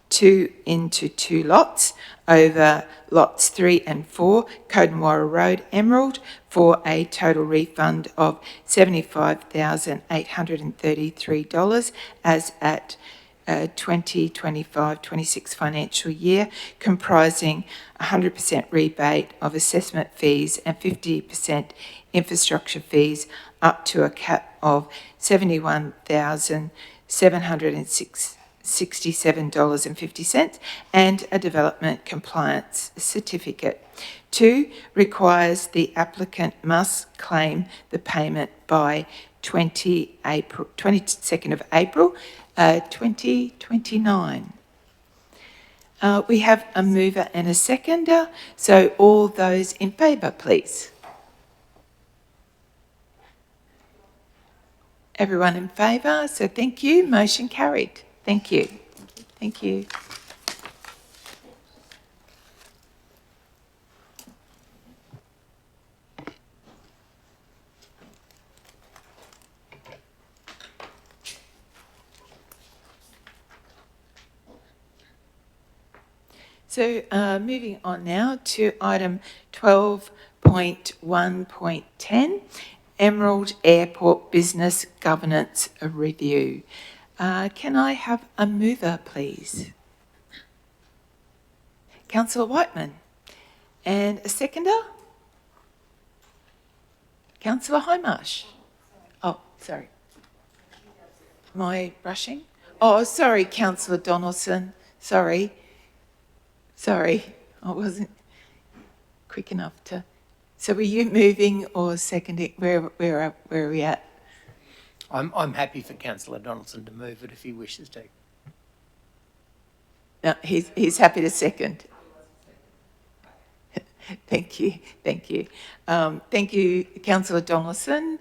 2 into 2 lots over lots 3 and 4, Codenwarra Road, Emerald, for a total refund of $75,833 as at 2025-26 financial year, comprising 100% rebate of assessment fees and 50% infrastructure fees up to a cap of $71,767.50 and a development compliance certificate. 2, requires the applicant must claim the payment by 22nd of April 2029. We have a mover and a seconder, so all those in favour, please. Everyone in favour, so thank you. Motion carried. Thank you. Thank you. So moving on now to item 12.1.10, Emerald Airport Business Governance Review. Can I have a mover, please? Councillor Whiteman. And a seconder? Councillor Hindmarsh. Oh, sorry. Am I rushing? Oh, sorry, Councillor Donaldson. Sorry, I wasn't quick enough to... So were you moving or seconding? Where are we at? I'm happy for Councillor Donaldson to move it if he wishes to. No, he's happy to second. Thank you. Thank you, Councillor Donaldson.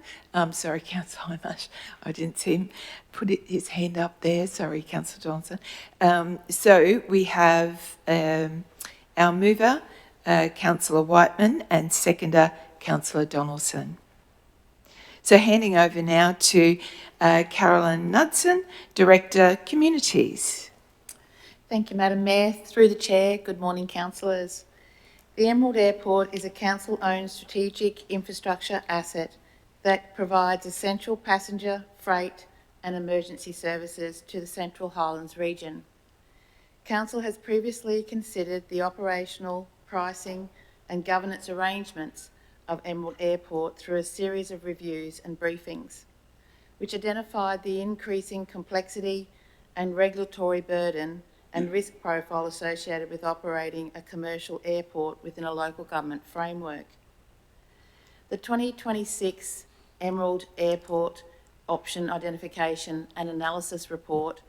Sorry, Councillor Hindmarsh. I didn't see him put his hand up there. Sorry, Councillor Donaldson. So we have our mover, Councillor Whiteman, and seconder, Councillor Donaldson. So handing over now to Carolyn Knudsen, Director, Communities. Thank you, Madam Mayor. Through the Chair, good morning, councillors. The Emerald Airport is a council-owned strategic infrastructure asset that provides essential passenger, freight and emergency services to the Central Highlands region. Council has previously considered the operational, pricing and governance arrangements of Emerald Airport through a series of reviews and briefings, which identified the increasing complexity and regulatory burden and risk profile associated with operating a commercial airport within a local government framework. The 2026 Emerald Airport Option Identification and Analysis Report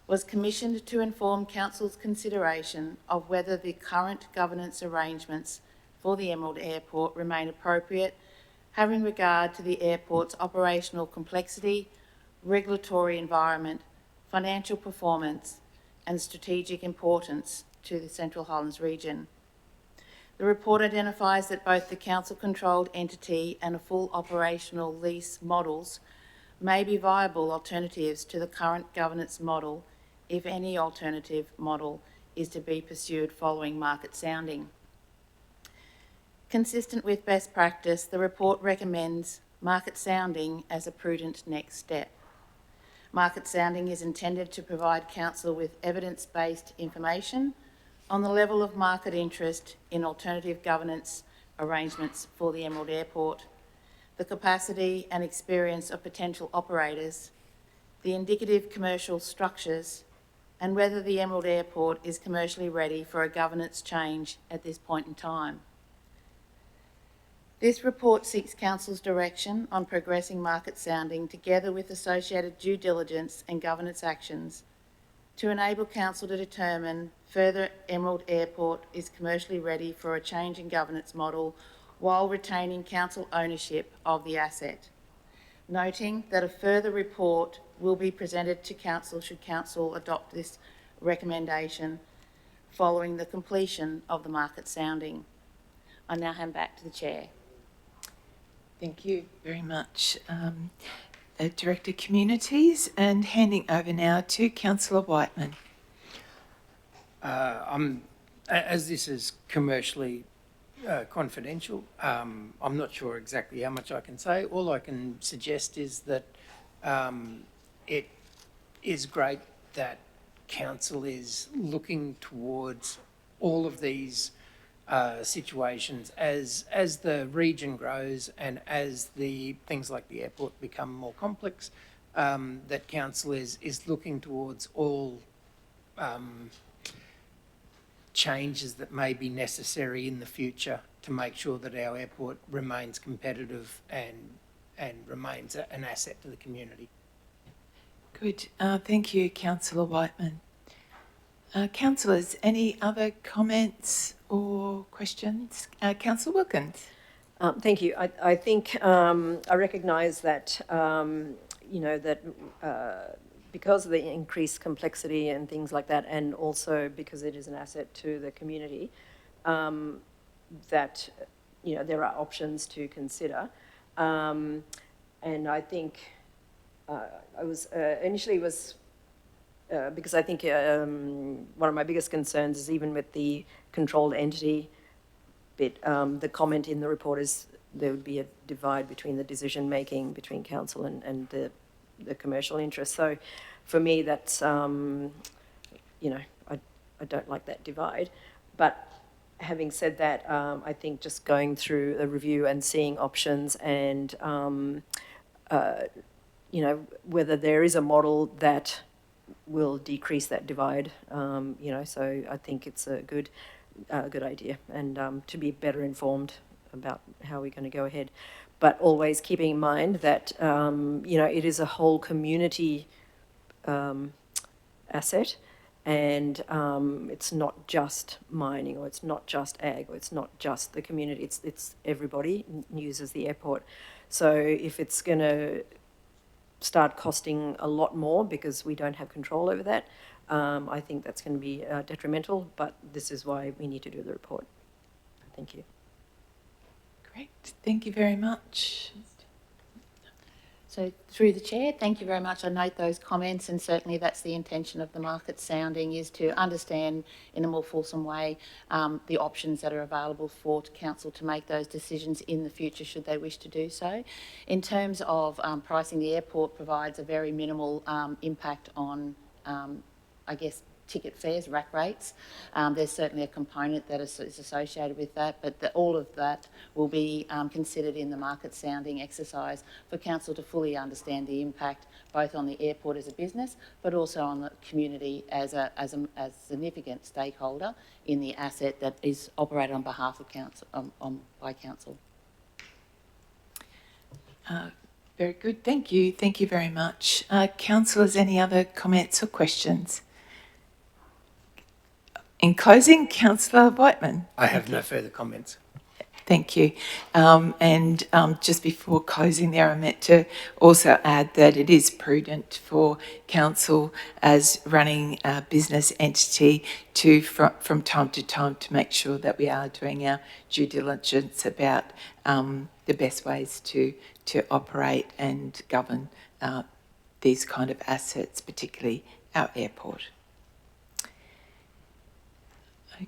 was commissioned to inform Council's consideration of whether the current governance arrangements for the Emerald Airport remain appropriate, having regard to the airport's operational complexity, regulatory environment, financial performance, and strategic importance to the Central Highlands region. The report identifies that both the council-controlled entity and a full operational lease models may be viable alternatives to the current governance model if any alternative model is to be pursued following market sounding. Consistent with best practice, the report recommends market sounding as a prudent next step. Market sounding is intended to provide Council with evidence-based information on the level of market interest in alternative governance arrangements for the Emerald Airport, the capacity and experience of potential operators, the indicative commercial structures, and whether the Emerald Airport is commercially ready for a governance change at this point in time. This report seeks Council's direction on progressing market sounding together with associated due diligence and governance actions to enable Council to determine further Emerald Airport is commercially ready for a change in governance model while retaining council ownership of the asset, noting that a further report will be presented to council should council adopt this recommendation following the completion of the market sounding. I now hand back to the Chair. Thank you very much, Director Communities, and handing over now to Councillor Whiteman. As this is commercially confidential, I'm not sure exactly how much I can say. All I can suggest is that it is great that council is looking towards all of these situations as the region grows and as the things like the airport become more complex, that council is looking towards all changes that may be necessary in the future to make sure that our airport remains competitive and remains an asset to the community. Good. Thank you, Councillor Whiteman. Councillors, any other comments or questions? Councillor Wilkins. Thank you. I think I recognise that, that because of the increased complexity and things like that, and also because it is an asset to the community, that, there are options to consider. And I think I was initially because I think one of my biggest concerns is even with the controlled entity bit, the comment in the report is there would be a divide between the decision making between council and the commercial interest. So for me, that's, I don't like that divide. But having said that, I think just going through a review and seeing options and, whether there is a model that will decrease that divide, so I think it's a good idea, and to be better informed about how we're going to go ahead. But always keeping in mind that, it is a whole community asset, and it's not just mining, or it's not just ag, or it's not just the community, it's everybody uses the airport. So if it's going to start costing a lot more because we don't have control over that, I think that's going to be detrimental, but this is why we need to do the report. Thank you. Great, thank you very much. So through the Chair, thank you very much. I note those comments, and certainly that's the intention of the market sounding, is to understand in a more fulsome way the options that are available for council to make those decisions in the future should they wish to do so. In terms of pricing, the airport provides a very minimal impact on, ticket fares, rack rates. There's certainly a component that is associated with that, but all of that will be considered in the market sounding exercise for council to fully understand the impact both on the airport as a business, but also on the community as a significant stakeholder in the asset that is operated on behalf of council, by council. Very good, thank you. Thank you very much. Councillors, any other comments or questions? In closing, Councillor Whiteman. I have no further comments. Thank you. Just before closing there, I meant to also add that it is prudent for council as running a business entity to, from time to time, to make sure that we are doing our due diligence about the best ways to operate and govern these kind of assets, particularly our airport.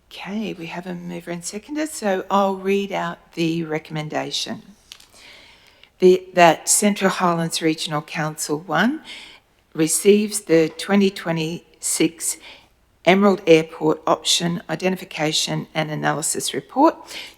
Okay, we have a mover and seconder, so I'll read out the recommendation. That Central Highlands Regional Council 1 receives the 2026 Emerald Airport Option Identification and Analysis Report.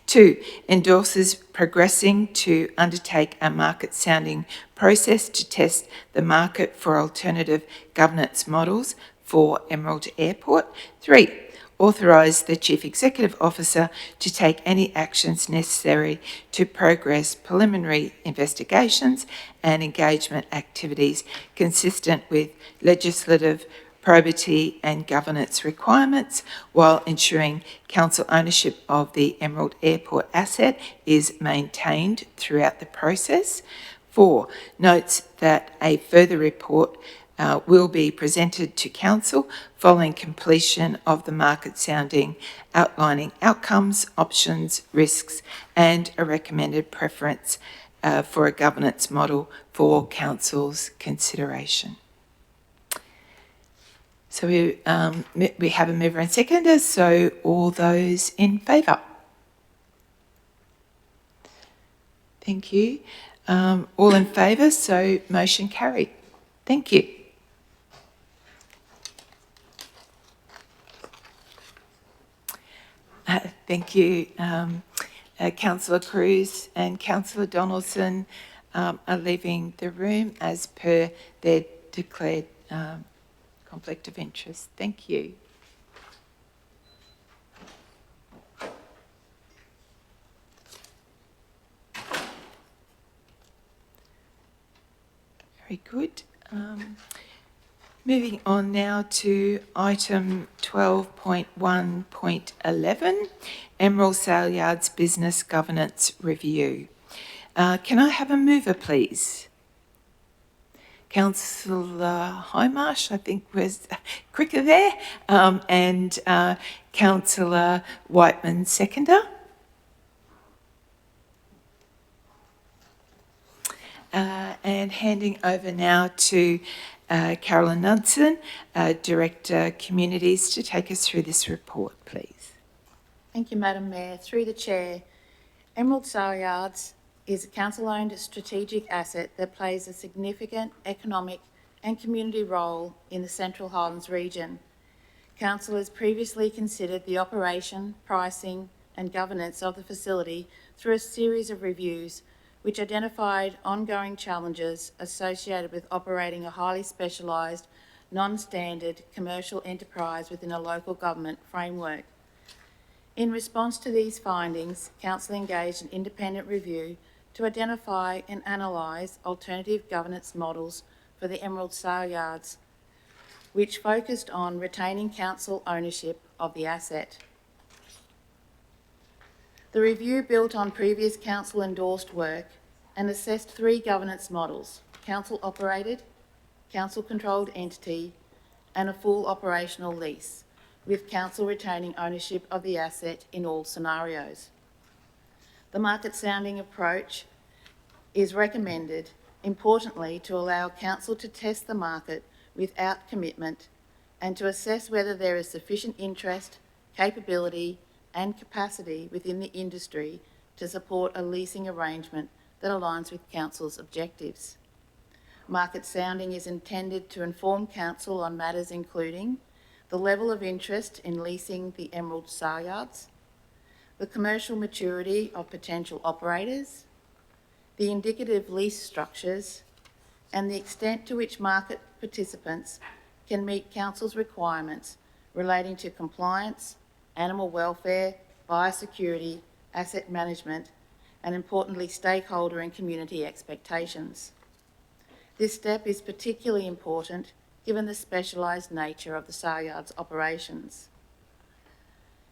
2, endorses progressing to undertake a market sounding process to test the market for alternative governance models for Emerald Airport. 3, authorise the Chief Executive Officer to take any actions necessary to progress preliminary investigations and engagement activities consistent with legislative probity and governance requirements while ensuring council ownership of the Emerald Airport asset is maintained throughout the process. 4, notes that a further report will be presented to council following completion of the market sounding, outlining outcomes, options, risks, and a recommended preference for a governance model for council's consideration. So we have a mover and seconder, so all those in favour? Thank you. All in favour, so motion carried. Thank you. Thank you. Councillor Cruz and Councillor Donaldson are leaving the room as per their declared conflict of interest. Thank you. Very good. Moving on now to item 12.1.11, Emerald Saleyards Business Governance Review. Can I have a mover, please? Councillor Hindmarsh, I think, was quicker there, and Councillor Whiteman, seconder. And handing over now to Carolyn Knudsen, Director Communities, to take us through this report, please. Thank you, Madam Mayor. Through the Chair, Emerald Saleyards is a council-owned strategic asset that plays a significant economic and community role in the Central Highlands region. Council has previously considered the operation, pricing and governance of the facility through a series of reviews which identified ongoing challenges associated with operating a highly specialised, non-standard commercial enterprise within a local government framework. In response to these findings, Council engaged an independent review to identify and analyse alternative governance models for the Emerald Saleyards, which focused on retaining council ownership of the asset. The review built on previous council-endorsed work and assessed 3 governance models: council-operated, council-controlled entity, and a full operational lease, with council retaining ownership of the asset in all scenarios. The market sounding approach is recommended, importantly, to allow council to test the market without commitment and to assess whether there is sufficient interest, capability and capacity within the industry to support a leasing arrangement that aligns with council's objectives. Market sounding is intended to inform council on matters including the level of interest in leasing the Emerald Saleyards, the commercial maturity of potential operators, the indicative lease structures, and the extent to which market participants can meet council's requirements relating to compliance, animal welfare, biosecurity, asset management, and importantly, stakeholder and community expectations. This step is particularly important given the specialised nature of the Saleyards operations.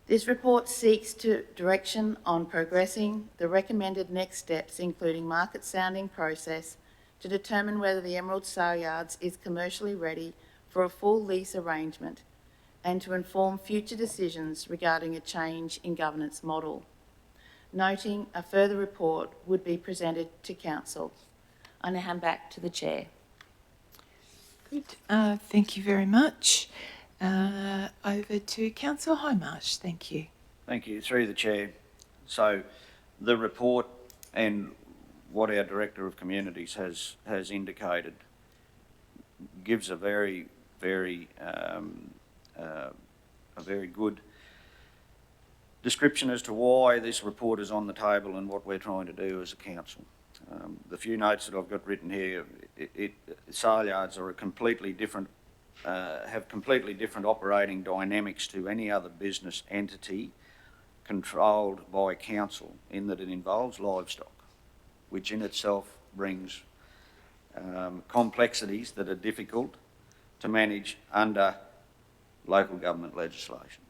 This report seeks direction on progressing the recommended next steps, including market sounding process to determine whether the Emerald Saleyards is commercially ready for a full lease arrangement and to inform future decisions regarding a change in governance model. Noting a further report would be presented to Council. I now hand back to the Chair. Good. Thank you very much. Over to Councillor Hindmarsh. Thank you. Thank you. Through the Chair. So the report and what our Director of Communities has indicated gives a very good description as to why this report is on the table and what we're trying to do as a council. The few notes that I've got written here, Saleyards are a completely different, have completely different operating dynamics to any other business entity controlled by council, in that it involves livestock, which in itself brings complexities that are difficult to manage under local government legislation.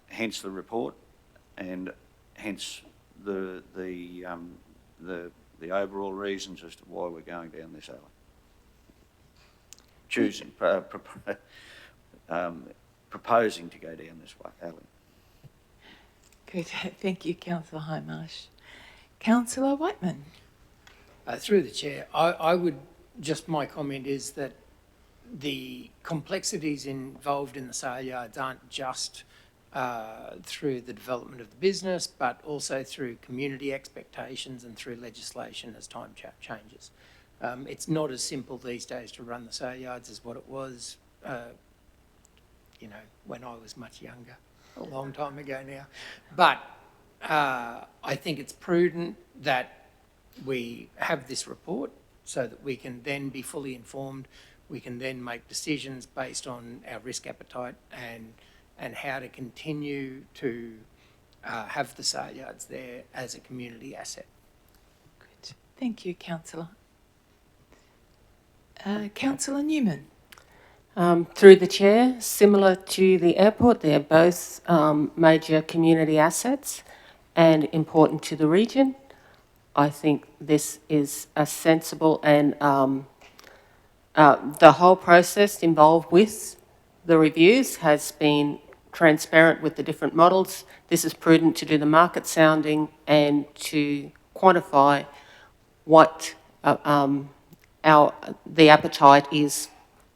Hence the report, and hence the overall reasons as to why we're going down this alley. Proposing to go down this alley. Good. Thank you, Councillor Hindmarsh. Councillor Whiteman. Through the chair, I would, just my comment is that the complexities involved in the sale yards aren't just through the development of the business, but also through community expectations and through legislation as time changes. It's not as simple these days to run the sale yards as what it was, when I was much younger, a long time ago now. But I think it's prudent that we have this report so that we can then be fully informed. We can then make decisions based on our risk appetite and how to continue to have the sale yards there as a community asset. Good. Thank you, Councillor. Councillor Newman. Through the chair, similar to the airport, they're both major community assets and important to the region. I think this is a sensible, and the whole process involved with the reviews has been transparent with the different models. This is prudent to do the market sounding and to quantify what the appetite is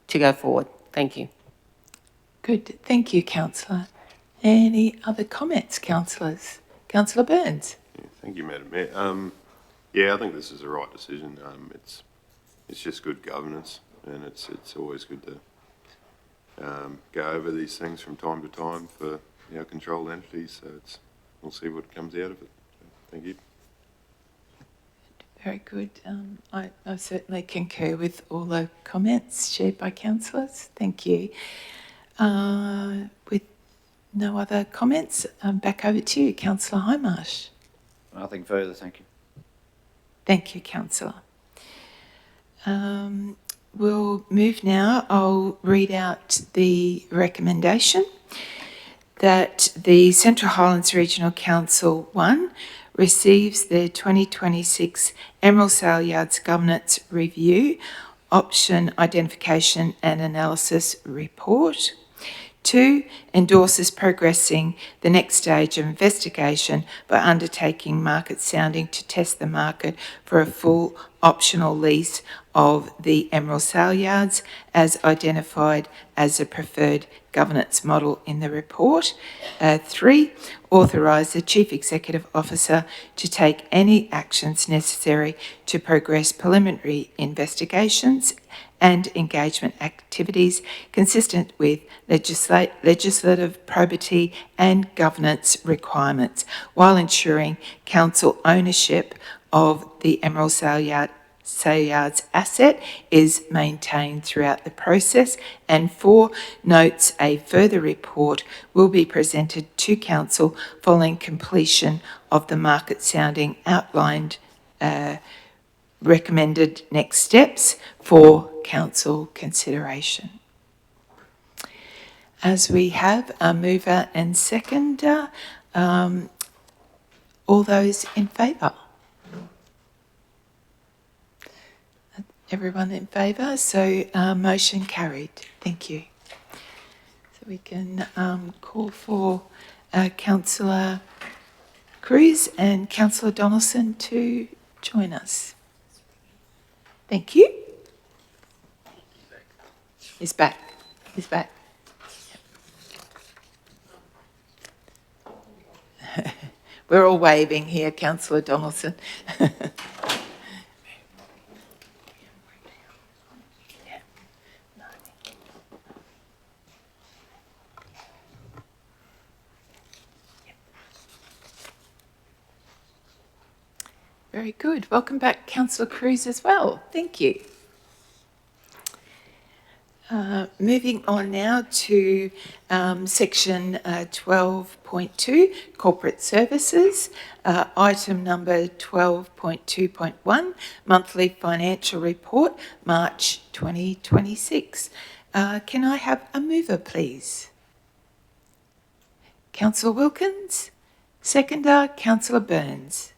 to go forward. Thank you. Good. Thank you, Councillor. Any other comments, councillors? Councillor Burns. Thank you, Madam Mayor. Yeah, I think this is the right decision. It's just good governance, and it's always good to go over these things from time to time for controlled entities. So we'll see what comes out of it. So, thank you. Very good. I certainly concur with all the comments shared by councillors. Thank you. With no other comments, back over to you, Councillor Hindmarsh. Nothing further, thank you. Thank you, Councillor. We'll move now. I'll read out the recommendation that the Central Highlands Regional Council 1 receives the 2026 Emerald Sale Yards Governance Review Option Identification and Analysis Report. 2, endorses progressing the next stage of investigation by undertaking market sounding to test the market for a full optional lease of the Emerald Sale Yards as identified as a preferred governance model in the report. 3, authorise the Chief Executive Officer to take any actions necessary to progress preliminary investigations and engagement activities consistent with legislative probity and governance requirements, while ensuring council ownership of the Emerald Sale Yards asset is maintained throughout the process. And 4, notes a further report will be presented to council following completion of the market sounding outlined recommended next steps for council consideration. As we have a mover and seconder, all those in favour? Everyone in favour, so motion carried. Thank you. So we can call for Councillor Cruz and Councillor Donaldson to join us. Thank you. He's back. He's back. We're all waving here, Councillor Donaldson. Very good. Welcome back, Councillor Cruz, as well. Thank you. Moving on now to section 12.2, corporate services. Item number 12.2.1, monthly financial report, March 2026. Can I have a mover, please? Councillor Wilkins. Seconder, Councillor Burns.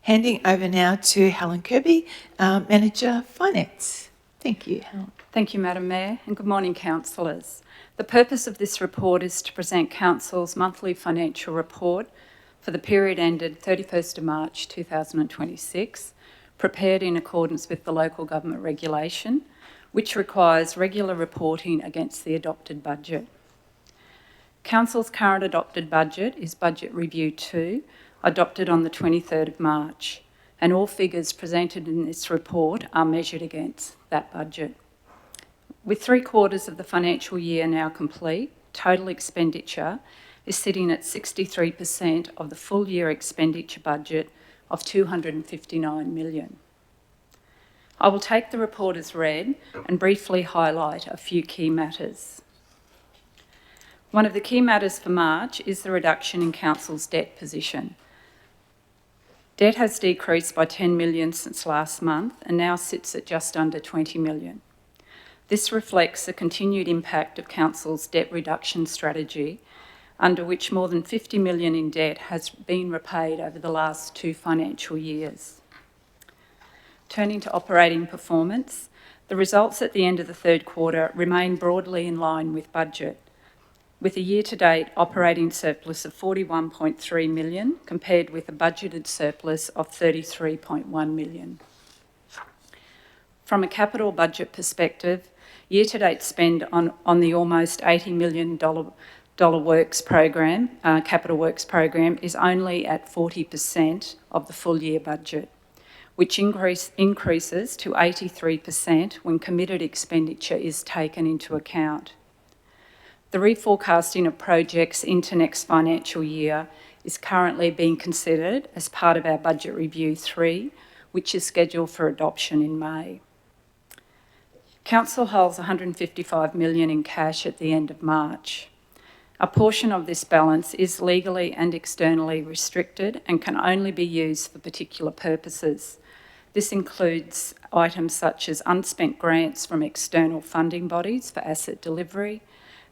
Handing over now to Helen Kirby, Manager Finance. Thank you, Helen. Thank you, Madam Mayor, and good morning, councillors. The purpose of this report is to present Council's monthly financial report for the period ended 31st of March 2026, prepared in accordance with the local government regulation, which requires regular reporting against the adopted budget. Council's current adopted budget is Budget Review 2, adopted on the 23rd of March, and all figures presented in this report are measured against that budget. With 3/4 of the financial year now complete, total expenditure is sitting at 63% of the full year expenditure budget of $259 million. I will take the report as read and briefly highlight a few key matters. One of the key matters for March is the reduction in Council's debt position. Debt has decreased by $10 million since last month and now sits at just under $20 million. This reflects the continued impact of Council's debt reduction strategy, under which more than $50 million in debt has been repaid over the last 2 financial years. Turning to operating performance, the results at the end of the third quarter remain broadly in line with budget, with a year-to-date operating surplus of $41.3 million compared with a budgeted surplus of $33.1 million. From a capital budget perspective, year-to-date spend on the almost $80 million works program, capital works program, is only at 40% of the full year budget, which increases to 83% when committed expenditure is taken into account. The reforecasting of projects into next financial year is currently being considered as part of our Budget Review 3, which is scheduled for adoption in May. Council holds $155 million in cash at the end of March. A portion of this balance is legally and externally restricted and can only be used for particular purposes. This includes items such as unspent grants from external funding bodies for asset delivery,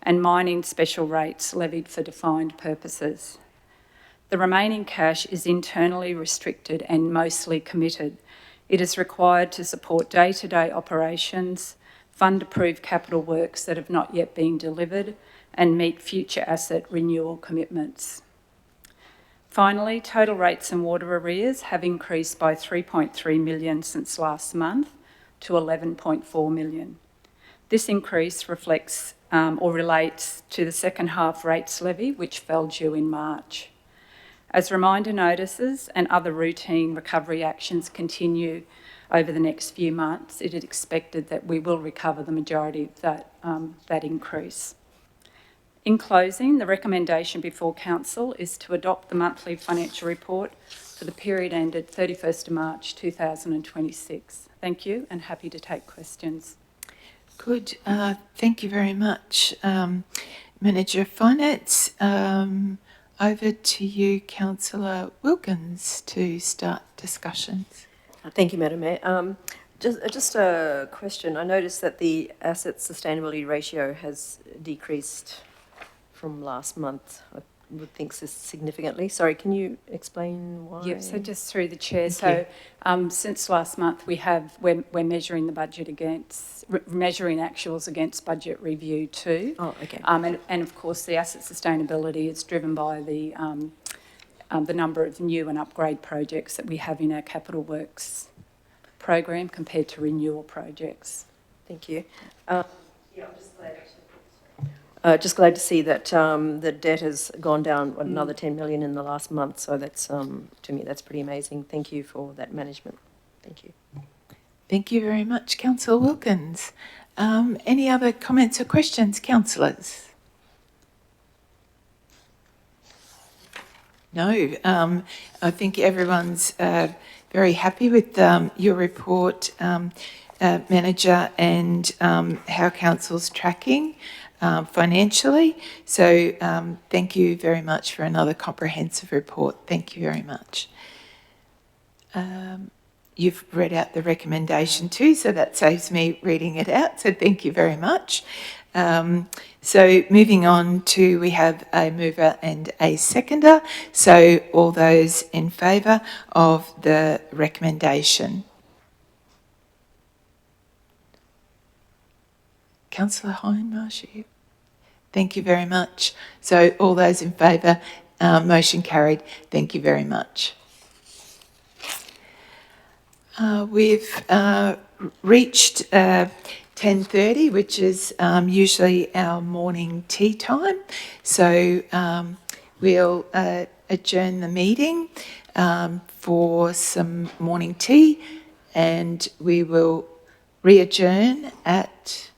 and mining special rates levied for defined purposes. The remaining cash is internally restricted and mostly committed. It is required to support day-to-day operations, fund approved capital works that have not yet been delivered, and meet future asset renewal commitments. Finally, total rates and water arrears have increased by $3.3 million since last month to $11.4 million. This increase reflects or relates to the second half rates levy, which fell due in March. As reminder notices and other routine recovery actions continue over the next few months, it is expected that we will recover the majority of that increase. In closing, the recommendation before Council is to adopt the monthly financial report for the period ended 31st of March 2026. Thank you, and happy to take questions. Good. Thank you very much, Manager of Finance. Over to you, Councillor Wilkins, to start discussions. Thank you, Madam Mayor. Just a question. I noticed that the asset sustainability ratio has decreased from last month. I would think significantly. Sorry, can you explain why? Yep, so just through the chair. Since last month we're measuring the budget against, measuring actuals against Budget Review 2. Oh, okay. And of course the asset sustainability is driven by the number of new and upgrade projects that we have in our capital works program compared to renewal projects. Thank you. I'm just glad to see that the debt has gone down another $10 million in the last month. So that's, to me, that's pretty amazing. Thank you for that management. Thank you. Thank you very much, Councillor Wilkins. Any other comments or questions, councillors? No, I think everyone's very happy with your report. manager and how council's tracking financially. So thank you very much for another comprehensive report. Thank you very much. You've read out the recommendation too, so that saves me reading it out. So thank you very much. So moving on to, we have a mover and a seconder. So all those in favour of the recommendation. Councillor Hindmarsh, thank you very much. So all those in favour, motion carried. Thank you very much. We've reached 10:30, which is usually our morning tea time. So we'll adjourn the meeting for some morning tea, and we will re-adjourn at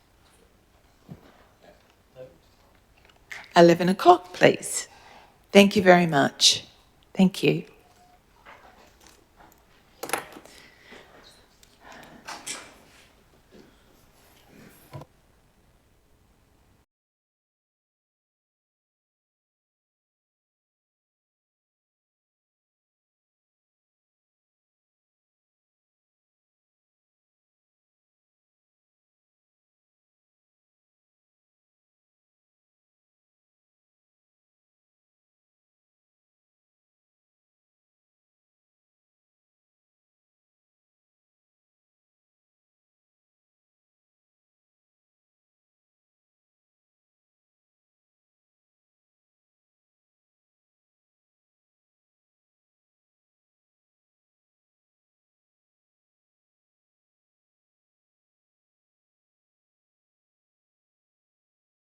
11 o'clock, please. Thank you very much. Thank you.